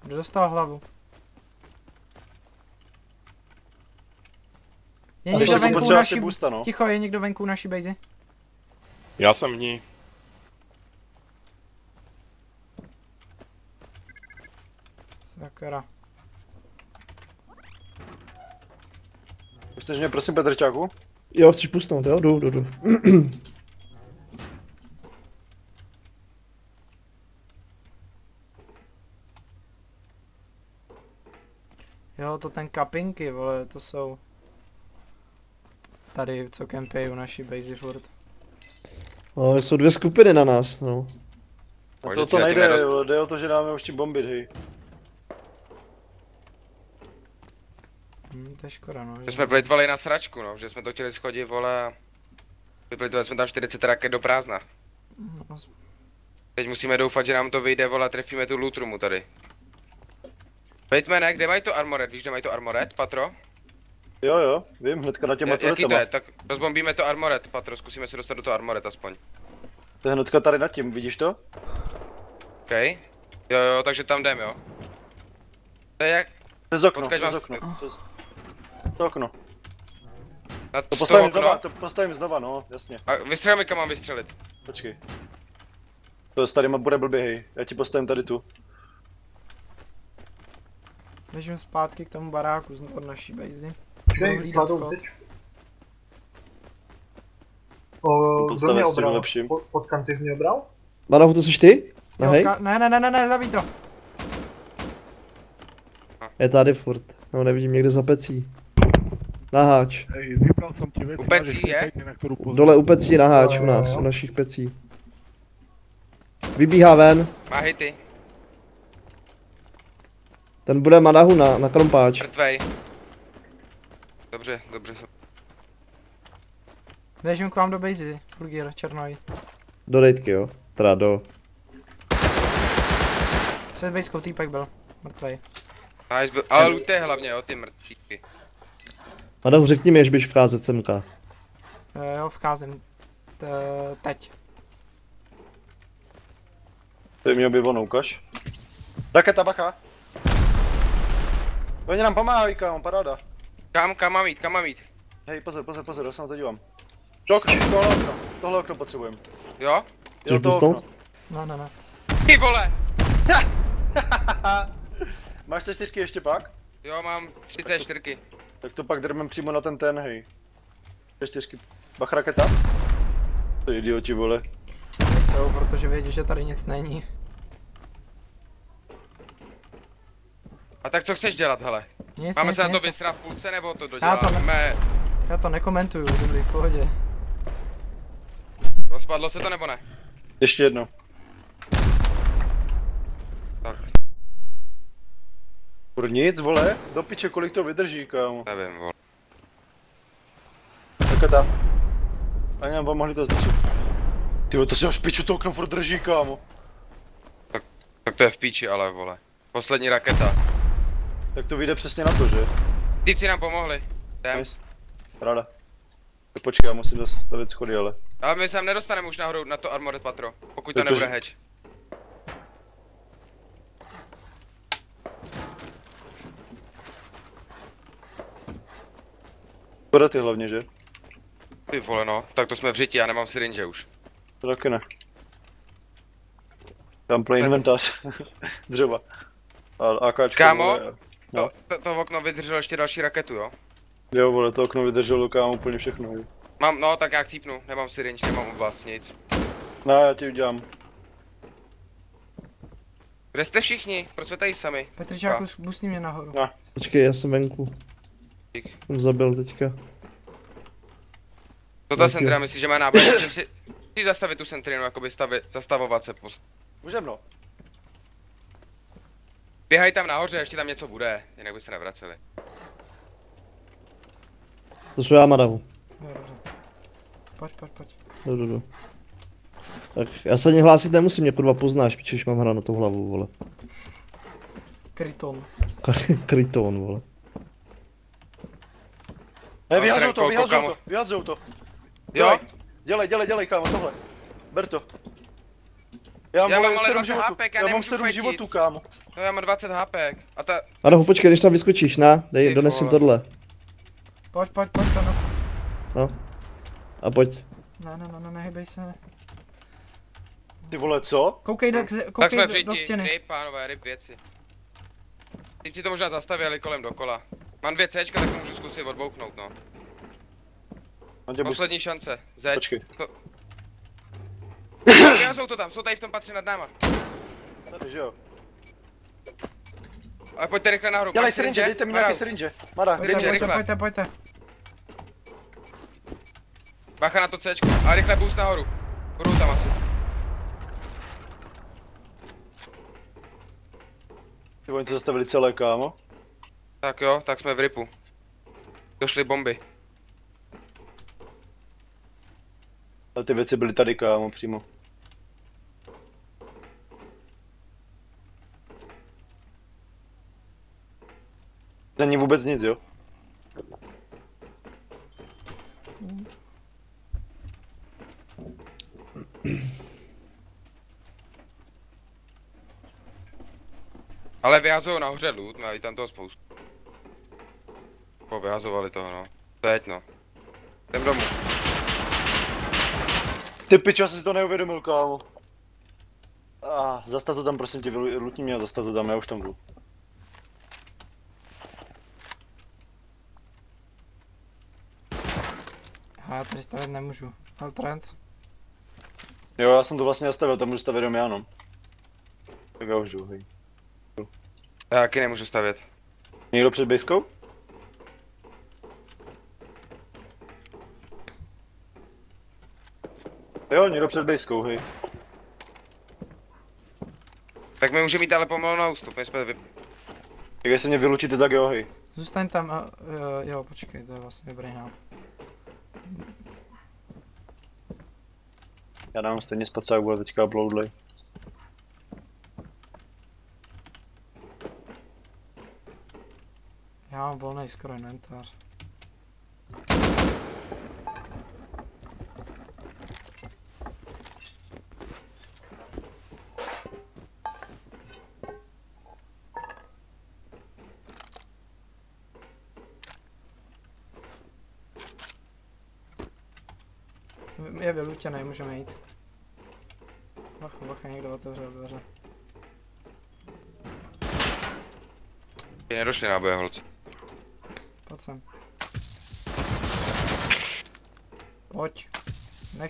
D: Kdo dostal hlavu? Je
F: A
D: někdo
F: jsem si
D: venku
E: potřeboval
D: naší...
E: ty boosta, no.
D: Ticho, je někdo venku naší base?
G: Já jsem v ní.
D: Sakra.
E: Chceš mě prosím, Petrčáku?
A: Jo, chceš pustnout, jo? Jdu.
D: Jo, to ten kapinky, vole, to jsou... Tady, co kempej u naší base furt.
A: No, jsou dvě skupiny na nás, no.
E: To nejde, jo, jde o to, že dáme už ti bombit, hej.
D: To je škoda, no.
B: Že jsme plejtvali na sračku, no, že jsme to chtěli schodit, vole, a vyplejtvali jsme tam 40 raket do prázdna.
D: No,
B: Teď musíme doufat, že nám to vyjde, vole, a trefíme tu loot roomu tady. Pejtmene, kde mají to armored, víš, kde mají to armored, Patro?
E: Jo, vím, hnedka na těma
B: Jaký to
E: turretama.
B: je? Tak rozbombíme to armoret, Patro, zkusíme se dostat do toho armoret aspoň.
E: To je hnedka tady nad tím, vidíš to?
B: OK. Jo, takže tam jdem, jo. To je jak...
E: Přes okno,
B: Odkud
E: přes
B: mám-
E: okno. To okno.
B: Na
E: To
B: to
E: postavím
B: okno.
E: znova, to postavím znova, no, jasně.
B: A vystřelil mi, kam mám vystřelit.
E: Počkej. To tady bude blbě, hej. Já ti postavím tady tu.
D: Běžím zpátky k tomu baráku od naší bejzy.
F: Počkej, sladou tečku. Kdo mě
E: Postavit s tím
F: obral?
E: lepším.
F: Potkám, ty jsi mě obral?
A: Madahu, to jsi ty? No hej,
D: Ne, zabij to.
A: je tady furt. No nevidím někde za pecí. Naháč.
G: Vybral jsem ti věci,
B: U pecí je?
G: na kterou pozor.
A: Dole u pecí naháč u nás, u našich pecí. Vybíhá ven.
B: Má hity.
A: Ten bude Madahu na krompáč.
B: Mrtvej. Dobře.
D: Běžím k vám do bejzy, Burgier, černový.
A: Do rejtky, jo. Teda do...
D: Před bejskou týpek byl, mrtvej.
B: Nice, ale lutej hlavně, jo, ty mrtvíky.
A: Madahu, řekni mi, až běž vcházet semka.
D: Jo, vcházím. Teď.
E: Ty mě objevonou, ukaž. Raketa, bacha. Oni nám pomáhají, kámo, paráda.
B: Kam mám jít?
E: Hej, pozor, já se na to dívám. Tohle okno potřebujeme.
B: Jo?
A: Chceš boostnout?
D: Ne.
B: Ty vole!
E: Máš C4 ještě pak?
B: Jo, mám 34.
E: Tak to pak drmem přímo na ten, hej. C4. Bach raketa. To je idioti, vole.
D: Jsou, protože vědí, že tady nic není.
B: A tak co chceš dělat, hele?
D: Nic,
B: Máme
D: nic,
B: se na to
D: nic.
B: vysrat v půlce, nebo to
D: Já to
B: doděláme?
D: Já to nekomentuju, dobrý, v pohodě.
B: Rozpadlo se to nebo ne?
E: Ještě jedno.
B: Tak,
E: Pro nic, vole. Do piče, kolik to vydrží, kámo.
B: nevím, vole.
E: Raketa. Ani nám pomohli to zničit. Tyjo, to si až piču, to okno furt drží, kámo.
B: Tak to je v píči, ale vole. Poslední raketa.
E: Tak to vyjde přesně na to, že?
B: Týpci nám pomohli. Jdem.
E: Nice. Ráda. Tak počkej, já musím zastavit schody, ale.
B: Ale my se tam nedostaneme už nahoru na to armored patro. Pokud to
E: Tak to-
B: nebude hedge.
E: Škoda ty hlavně, že?
B: Ty vole no, tak to jsme v řiti, já nemám syringe už.
E: To taky ne. Tam pro inventář. Dřeva. A AKčko.
B: Kámo?
E: Vole. No.
B: To okno vydrželo ještě další raketu, jo?
E: Jo, vole, to okno vydrželo, kámo, úplně všechno. Jo.
B: Mám, no tak jak cípnu, nemám syringe, nemám od vás nic.
E: No, já ti udělám.
B: Kde jste všichni? Proč jsme tady sami?
D: Petričáku, busni mě nahoru.
E: No.
A: Počkej, já jsem venku.
B: Dík.
A: Jsem zabil teďka.
B: To ta sentra myslí, že má náboj, můžeme si zastavit tu sentrinu, jakoby zastavovat se post.
E: Můžem, no.
B: Běhaj tam nahoře, ještě tam něco bude, jinak by se nevraceli.
A: To jsou já, Madahu.
D: Jo, dobře. Pojď.
A: Jdu. Tak já se ani hlásit nemusím, mě kurva poznáš, pičeš, mám hra na tou hlavu, vole.
D: Kryton.
A: Kryton, vole.
E: Ne,
B: No,
E: vyhazujou to,
B: Trenko,
E: vyhazujou to.
B: Jo?
E: Dělej, kámo, tohle. Ber to.
B: Já mám
E: vole,
B: ale
E: 7
B: 20
E: životů.
B: HPK, já
E: Já mám
B: nemůžu
E: 7
B: fajtit.
E: životů, kámo.
B: No já mám 20 HP. A ta...
A: Madahu, počkej, když tam vyskočíš,
B: Ty
A: donesím
B: vole.
A: tohle.
D: Pojď, to nos.
A: No. A pojď.
D: Ne, nehybej se.
E: Ty vole, co?
D: Koukej
B: Tak jsme v
D: do
B: řiti,
D: stěny.
B: ryb, pánové, ryb věci. Teď si to možná zastavili kolem dokola. Mám 2 Cčka, tak to můžu zkusit odbouknout, no. Poslední šance, zeď.
E: Počkej.
B: Já jsou tady v tom patře nad náma.
E: Tady, že jo.
B: Ale pojďte rychle nahoru,
E: Dělej
B: máš
E: syringe, dejte mi
B: Madahu.
E: nějaký syringe. Mada,
B: Syringe, rychle.
D: Pojďte.
B: Bacha na to Cčko, a rychle boost nahoru. Budou tam asi.
E: Ty oni to zastavili celé, kámo.
B: Tak jo, tak jsme v ripu. Došly bomby.
E: Ale ty věci byly tady, kámo, přímo. Není vůbec nic, jo?
B: Ale vyhazují nahoře loot, mají tam toho spoustu. Vyhazovali toho, no. Teď no. Jdem domů.
E: Ty pič, já jsem si to neuvědomil, kámo. Zastav to tam, prosím tě, lutní mě a zastav to tam, já už tam jdu.
D: Já tady stavět nemůžu. Ale trans.
E: Jo, já jsem to vlastně nastavil, tam můžu stavět jenom já, no. Tak já už jdu, hej.
B: Já taky nemůžu stavět.
E: Někdo před bejskou? Jo, někdo před bejskou, hej.
B: Tak my můžeme mít ale pomalu na ústup, my jsme
E: Tak jestli mě vylučíte, tak jo, hej.
D: Zůstaň tam a... jo, počkej, to je vlastně dobrý nápad.
E: Já dám stejně spacák, bude teďka uploadlej.
D: Já mám volnej skoro inventář. Je vylutěný, můžeme jít. Bacha, někdo otevřel dveře.
B: nedošli náboje, holci.
D: Pojď sem. Pojď.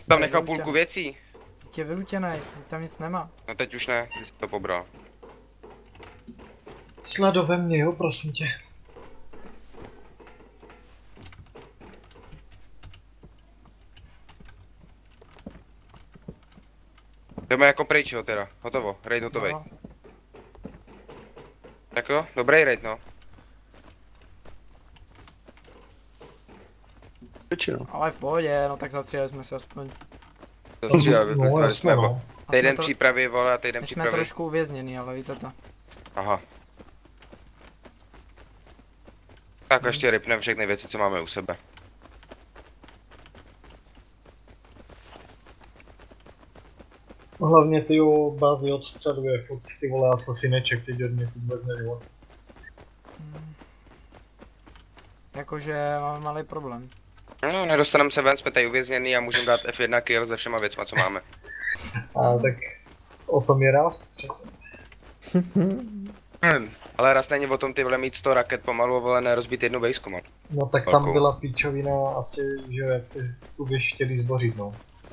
B: Tam nechal půlku věcí.
D: Teď je vylutěný, tam nic nemá.
B: No teď už ne, ty jsi to pobral.
F: Slado ve mně, jo, prosím tě.
B: Jdeme jako pryč, jo, teda. Hotovo, raid hotovej.
D: No.
B: Tak jo, dobrý raid, no.
E: Piči, no.
D: Ale v pohodě, no tak zastříleli jsme se aspoň.
B: Zastříleli,
F: No, jasně,
B: jsme
F: no.
B: týden přípravy, vole, a týden
D: My jsme
B: přípravy.
D: trošku uvězněný, ale víte to.
B: Aha. Tak ještě rypneme všechny věci, co máme u sebe.
F: Hlavně ty bázi odstřeluje, furt ty vole asasineček, teď od mě vůbec nevělo.
D: Jakože máme malý problém.
B: No, nedostaneme se ven, jsme tady uvězněný a můžeme dát F1 kill se všema věcma, co máme.
F: A tak o tom je rást přece.
B: Ale raz není o tom ty vole mít 100 raket pomalu, vole, nerozbít jednu bejsku, man.
F: No tak
B: Velkou.
F: tam byla píčovina asi, že jo, jak jste tu věž chtěli zbořit, no.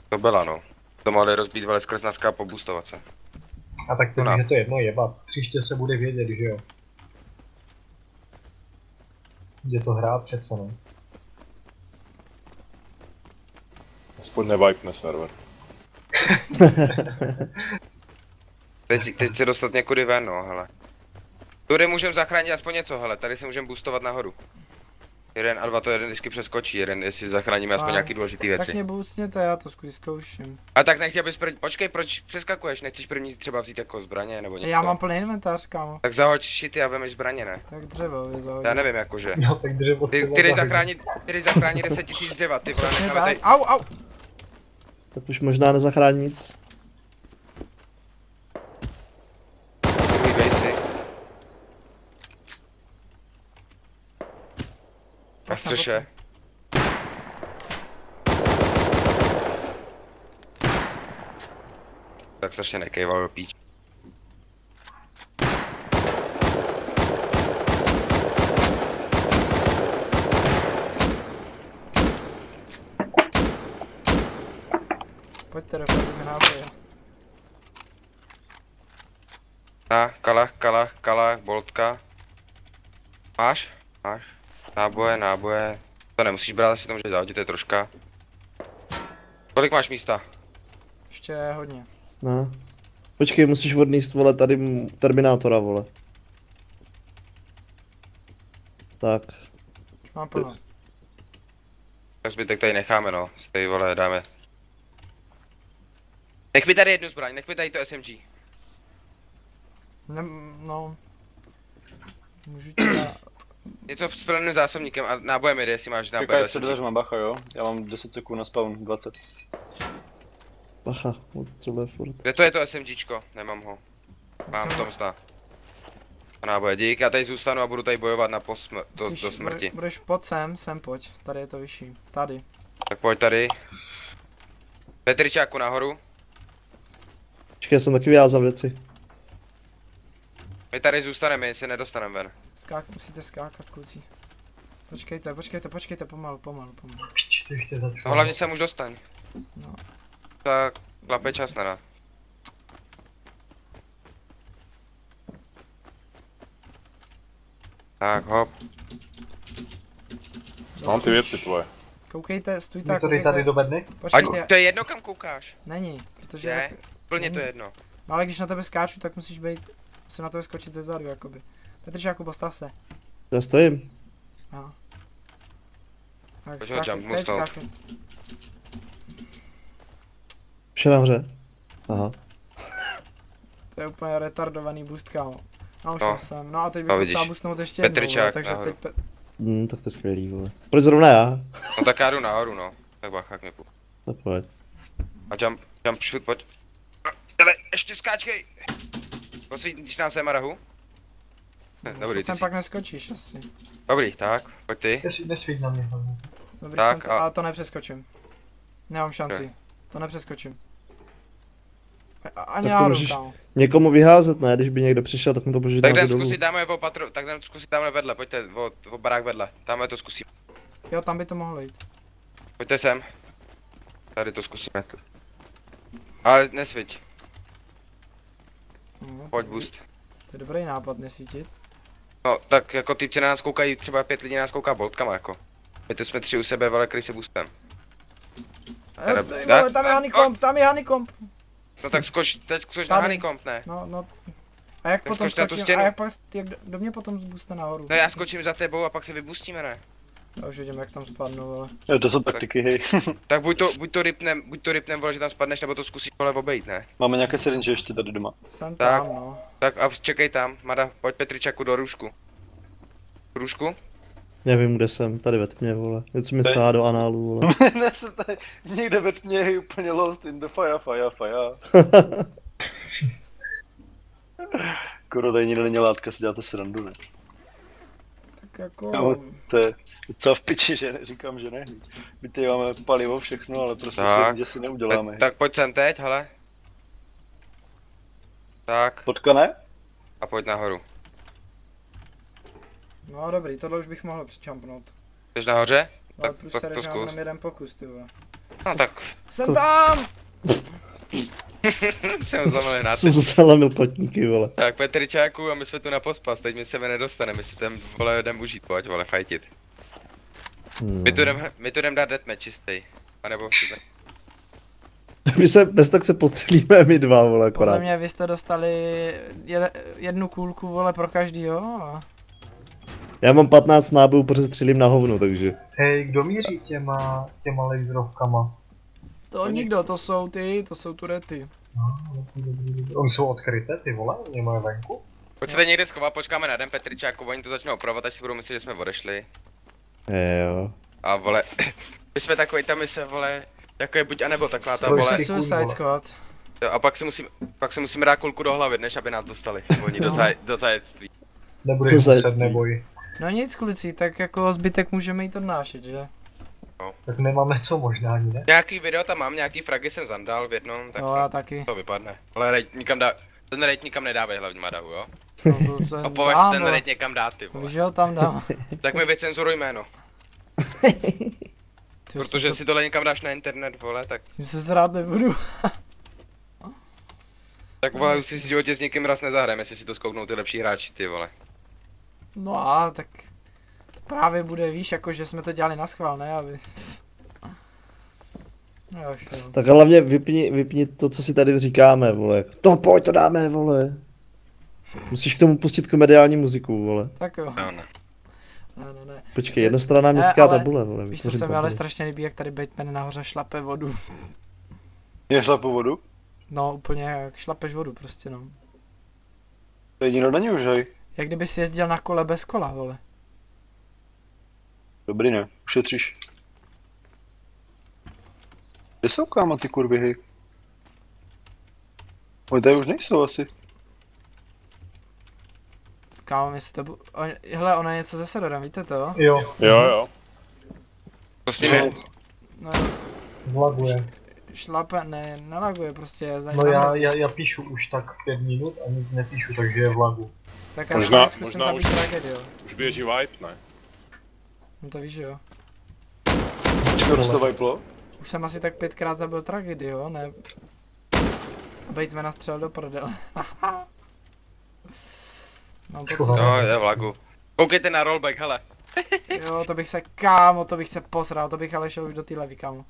B: To byla, no. To mohli rozbít, vole, skrz naska a pobustovat se.
F: A tak teď
B: No.
F: je to jedno jebat, příště se bude vědět, že jo. Jde to hrát přece, no.
G: Aspoň nevipne server.
B: Teď se dostat někudy ven, no, hele. Tudy můžeme zachránit aspoň něco, hele, tady si můžeme boostovat nahoru. 1 a 2 to jeden vždycky přeskočí, jeden jestli zachráníme aspoň nějaký důležitý
D: Tak
B: věci.
D: mě boostněte, já to zkouším.
B: A tak nechtěl bys počkej, proč přeskakuješ, nechceš první třeba vzít jako zbraně nebo něco?
D: Já mám plný inventář, kámo.
B: Tak zahoď šity a vemeš zbraně, ne?
D: Tak dřevo, vy zahodí.
B: Já nevím jakože.
F: No tak dřevo
B: Ty
F: třeba
B: jdeš
F: zahodit.
B: zachránit 10 000 dřeva, ty vole, necháme tady.
D: Au!
A: Tak už možná nezachrání nic.
B: Uhlíbej si. Na střeše. Tak strašně nekejval do píč.
D: Pojďte, dopadíme náboje.
B: Kalach, boltka. Máš? Náboje. To nemusíš brát, asi to můžeš zahodit, to je troška. Kolik máš místa?
D: Ještě hodně.
A: No. Počkej, musíš odníst, vole, tady Terminátora, vole. Tak.
D: Už mám plno.
B: Tak zbytek tady necháme, no. Tady, vole, dáme. Nech mi tady jednu zbraň, nech mi tady to SMG.
D: No. Můžu ti dát.
B: Něco s plným zásobníkem a nábojem jde, jestli máš náboj
E: Čekaj,
B: do
E: před
B: SMG.
E: dveřma, bacha, jo? Já mám 10 sekund na spawn, 20.
A: Bacha, odstřeluje furt.
B: Kde to je to SMGčko? Nemám ho. Mám v tom zda. Náboje, dík, já tady zůstanu a budu tady bojovat na do smrti.
D: Budeš pod sem pojď, tady je to vyšší, tady.
B: Tak pojď tady. Petričáku nahoru.
A: Počkej, já jsem taky vyjázal věci.
B: My tady zůstaneme, my se nedostaneme ven.
D: Musíte skákat, kluci. Počkejte, pomalu.
F: Pič, to ještě začalo.
B: No hlavně se už dostaň.
D: No.
B: Tak, klape čas na. Tak, hop.
G: Mám ty věci tvoje.
D: Koukejte, stůj
F: Je
D: tak,
F: to dej tady do bedny?
B: Ať,
D: počkejte.
B: to je jedno kam koukáš.
D: Není, protože...
B: Je, plně to
D: není.
B: je jedno.
D: No ale když na tebe skáču, tak musíš na tebe skočit ze zadu, jakoby. Petržáku, postav se.
A: Já stojím.
D: Aha. Tak
B: Pojď ho jump, musnout.
D: skákej.
A: Už je nahoře. Aha.
D: To je úplně retardovaný boost, kámo. No už
B: No.
D: tam jsem, no a teď
B: No,
D: bych
B: vidíš.
D: potřeba boostnout ještě jednou,
B: Petričák
D: vole, takže
B: nahoru.
D: teď...
A: Tak to je skvělý, vole. Proč zrovna já?
B: No tak já jdu nahoru, no. Tak bacha k nepu.
A: No pojď.
B: A jump, shoot, pojď. Ale ještě skáčkej. Posvítíš nám se Marahu? Dobrý,
D: to
B: ty
D: sem
B: jsi.
D: pak neskočíš asi.
B: Dobrý, tak, pojď ty.
F: Nesvít na mě hlavně.
D: Dobrý,
B: Tak,
D: ale to nepřeskočím. Nemám šanci.
B: Okay.
D: To nepřeskočím. Ani
A: Tak to
D: náhodou,
A: můžeš
D: kámo.
A: někomu vyházet, ne? Když by někdo přišel, tak mu to můžeš
B: Tak
A: dát
B: jdem
A: dolů.
B: zkusit, dáme tak jdem zkusit tamhle vedle, pojďte, o barák vedle. Tamhle to zkusíme.
D: Jo, tam by to mohlo jít.
B: Pojďte sem. Tady to zkusíme. Ale nesviť,
D: No,
B: pojď boost.
D: To je dobrý nápad, nesvítit.
B: No, tak jako typci na nás koukají, třeba 5 lidí na nás kouká boltkama jako. My tu jsme 3 u sebe, vole, který se boostem.
D: Jo, ty vole, tam je honeycomb,
B: No tak teď skoč na
D: Tady.
B: honeycomb, ne?
D: No. A jak
B: Tak
D: potom
B: skoč na tu
D: skočím,
B: stěnu.
D: a jak pak, jak do mě potom zbooste nahoru?
B: No já skočím za tebou a pak se vybustíme, ne?
D: Já už vidím, jak tam spadnu, vole.
E: Jo, to jsou taktiky, hej.
B: Tak buď to ripnem, vole, že tam spadneš, nebo to zkusíš, vole, obejít, ne?
E: Máme nějaké syrinže ještě tady doma.
D: Jsem
B: Tak.
D: tam, no.
B: Tak a čekej tam, Mada, pojď Petričaku do růžku. Růžku?
A: Nevím, kde jsem, tady ve tmě, vole. Něco mi sahá do análu, vole.
E: Ne, jsem tady někde ve tmě, hej, úplně lost in the fire. Koro, tady nikdo není látka, si děláte srandu, ne?
D: Tak jako...
E: No, to je docela v piči, že říkám, že ne. My tady máme palivo, všechno, ale prostě
B: Tak.
E: syrinže si neuděláme.
B: Tak pojď sem teď, hele. Tak,
E: Potkané?
B: a pojď nahoru.
D: No dobrý, tohle už bych mohl přičampnout.
B: Jsi nahoře?
D: Ale
B: Tak
D: plus
B: to
D: tady mám
B: zkus.
D: jenom jeden pokus, ty vole.
B: No tak,
D: Jsem tam!
B: jsem zlomil na ty.
A: Jsem se zalamil potníky, vole.
B: Tak Petričáku a my jsme tu na pospas, teď my sebe nedostaneme, my si tam, vole, jdem užít, pojď, vole, fajtit. My tu jdem dát deathmatch čistý. A nebo
A: Bez tak se postřelíme my dva, vole,
D: Podle
A: akorát.
D: mě vy jste dostali jednu kůlku, vole, pro každýho. A...
A: Já mám 15 nábojů, protože střílím na hovno, takže.
F: Hej, kdo míří těma laserovkama?
D: To nikdo, to jsou turety.
F: Oni jsou odkryté, ty vole, oni mají venku.
B: pojď se tady někde schovat, počkáme na den Petričáku, oni to začnou opravovat, až si budou myslet, že jsme odešli.
A: Jo.
B: A vole, my jsme takový tam se, vole, jako je buď anebo taková ta,
F: To
B: vole.
F: jsi-
D: Suicide Squad.
B: Jo, a pak si musíme dát kulku do hlavy, než aby nás dostali. Oni do zajetství.
F: Nebudeš
A: Co
F: muset,
A: zajistí?
F: neboj.
D: No nic kluci, tak jako zbytek můžeme jít odnášet, že?
F: Tak nemáme co možná ani, ne?
B: Nějaký video tam mám, nějaký fragy jsem zandal v jednom, tak
D: Jo, já taky.
B: to vypadne. Ale raid nikam ten raid nikam nedávej hlavně Madahu, jo?
D: No, to
B: A povedz
D: dám,
B: ten
D: no.
B: raid někam dát, ty vole.
D: Víš, jo, tam dám.
B: Tak mi vycenzuruj jméno,
D: Ty,
B: protože si tohle někam dáš na internet, vole, tak
D: s tím se zrát nebudu.
B: tak vole, už si v životě s někým raz nezahrajeme, jestli si to zkouknou ty lepší hráči, ty vole.
D: No a tak právě bude, víš, jako že jsme to dělali na schvál, ne, aby... No jo.
A: Tak a hlavně vypni to, co si tady říkáme, vole. To pojď, to dáme, vole. Musíš k tomu pustit komediální muziku, vole.
D: Tak jo.
B: No, ne.
D: Ne.
A: Počkej, jednostranná městská
D: ale
A: tabule, vole.
D: Víš, co
A: vytvořím
D: se mi ale
A: tabuli.
D: strašně líbí, jak tady Batman nahoře šlape vodu.
E: Je šlapu vodu?
D: No úplně jak šlapeš vodu prostě, no.
E: To je nikdo není už, hej.
D: Jak kdyby si jezdil na kole bez kola, vole.
E: Dobrý ne, ušetříš. Kde jsou káma ty kurvy, hej? Oni tady už nejsou asi.
D: Kámo, my si to hele, ona je něco ze Sedorem, víte to?
F: Jo,
G: Jo.
B: To s ním je.
D: No,
F: vlaguje.
D: šlape, ne, nelaguje prostě.
F: No já píšu už tak 5 minut a nic nepíšu, takže je vlagu.
D: Tak já
G: Možná
D: zkusím
G: už-
D: zabít tragédii, jo.
G: Už běží wipe, ne?
D: No to víš, jo.
E: Co to vyplo?
D: Už jsem asi tak 5krát zabil tragédii, jo, ne? A Bateman nastřelil do prdele. Mám pocit,
B: No, je v lagu. Koukejte na rollback, hele.
D: jo, to bych se, kámo, to bych se posral, to bych ale šel už do té levy, kámo.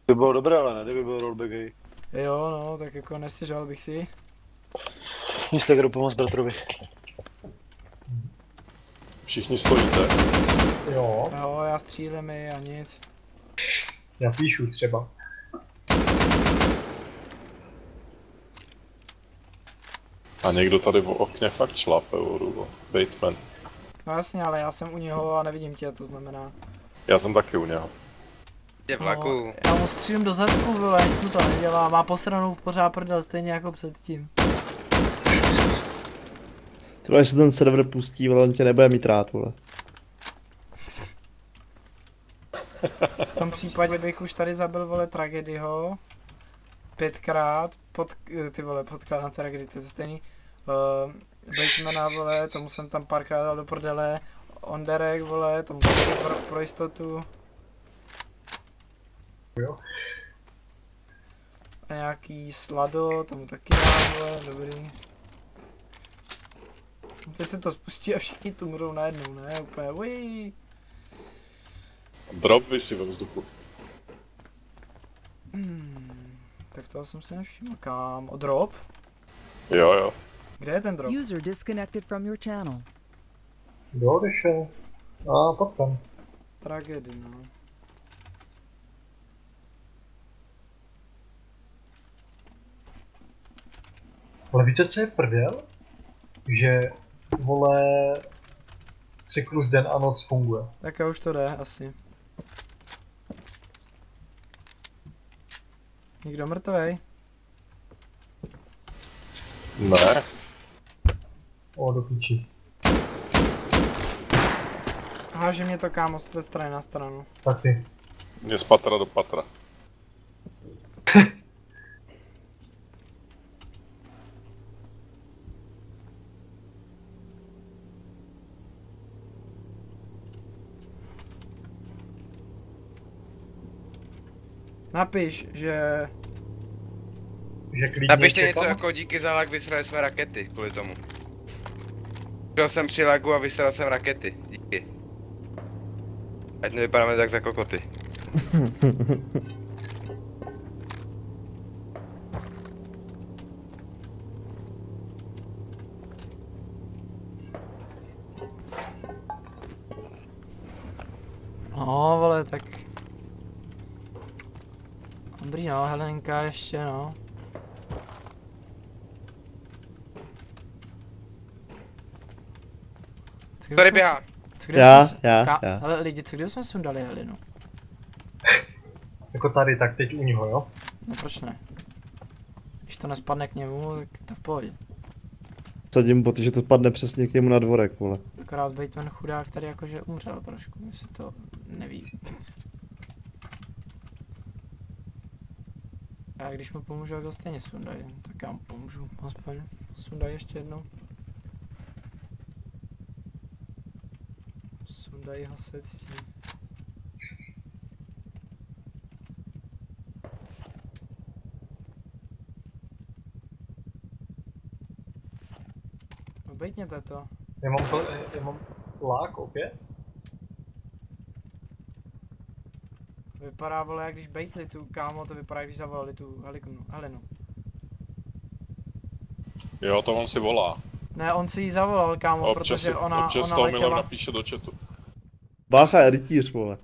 E: To by bylo dobré, ale ne, kdyby byl rollback, hej.
D: Jo, no, tak jako nestěžoval bych si.
E: Nic tak jdu pomoct bratrovi.
G: Všichni stojíte.
F: Jo,
D: Jo, já střílím a nic.
F: já píšu třeba.
G: A někdo tady v okně fakt šlape, vodu. Bateman.
D: No jasně, ale já jsem u něho a nevidím tě, to znamená.
G: Já jsem taky u něho.
B: Je v lagu.
D: No, já mu střílím do zadku, vole, nic mu to nedělá, má posranou pořád prdel, stejně jako předtím.
A: Třeba jestli ten server pustí, vole, on tě nebude mít rád, vole.
D: V tom případě bych už tady zabil, vole, tragédieho. 5krát, ty vole, potkal na tragédii, to je stejný. Batemana, vole, tomu jsem tam párkrát dal do prdele. Onderek, vole, tomu taky pro jistotu.
F: Jo.
D: A nějaký slado, tomu taky dám, vole, dobrý. Teď se to spustí a všichni tu mrou najednou, ne? Úplně, ují.
G: Drop visí ve vzduchu.
D: Tak toho jsem si nevšiml, kam? O drop?
G: Jo.
D: Kde je ten drop?
H: User disconnected from your channel.
F: Kdo odešel? A potom.
D: Tragédie, no.
F: Ale víte, co je prdel? Že, vole, cyklus den a noc funguje.
D: Tak už to jde, asi. Nikdo mrtvej?
G: Ne.
F: O, do píči.
D: Háže mě to, kámo, z té strany na stranu.
F: Taky.
G: Mě z patra do patra.
D: Napiš, že...
F: Že klidně
B: Napište něco
F: čekám.
B: jako díky za lag, vysrali jsme rakety kvůli tomu. Byl jsem při lagu a vysral jsem rakety. Díky. Ať nevypadáme tak za kokoty.
D: No, vole, tak... Dobrý, no, Helenka ještě, no.
B: Tady běhá.
A: Já.
D: Ale lidi, co kdy jsme sundali Helenu?
F: Jako tady, tak teď u něho, jo?
D: No proč ne? Když to nespadne k němu, tak to v pohodě.
A: Sadím boty, že to padne přesně k němu na dvorek, vole.
D: Akorát Bateman chudák tady jakože umřel trošku, jestli to neví. A když mu pomůžu, jak ho stejně sundají, tak já mu pomůžu, aspoň sundají ještě jednou. Sundají ho se ctí. Obejtněte to.
F: Já mám lák opět?
D: Vypadá, vole, jak když bejtli tu, kámo, to vypadá, jak když zavolali tu Helenu.
G: Jo, to on si volá.
D: Ne, on si ji zavolal, kámo,
G: Občas
D: protože ona
G: to Milor
D: letěla.
G: napíše do chatu.
A: Bácha je rytíř, vole.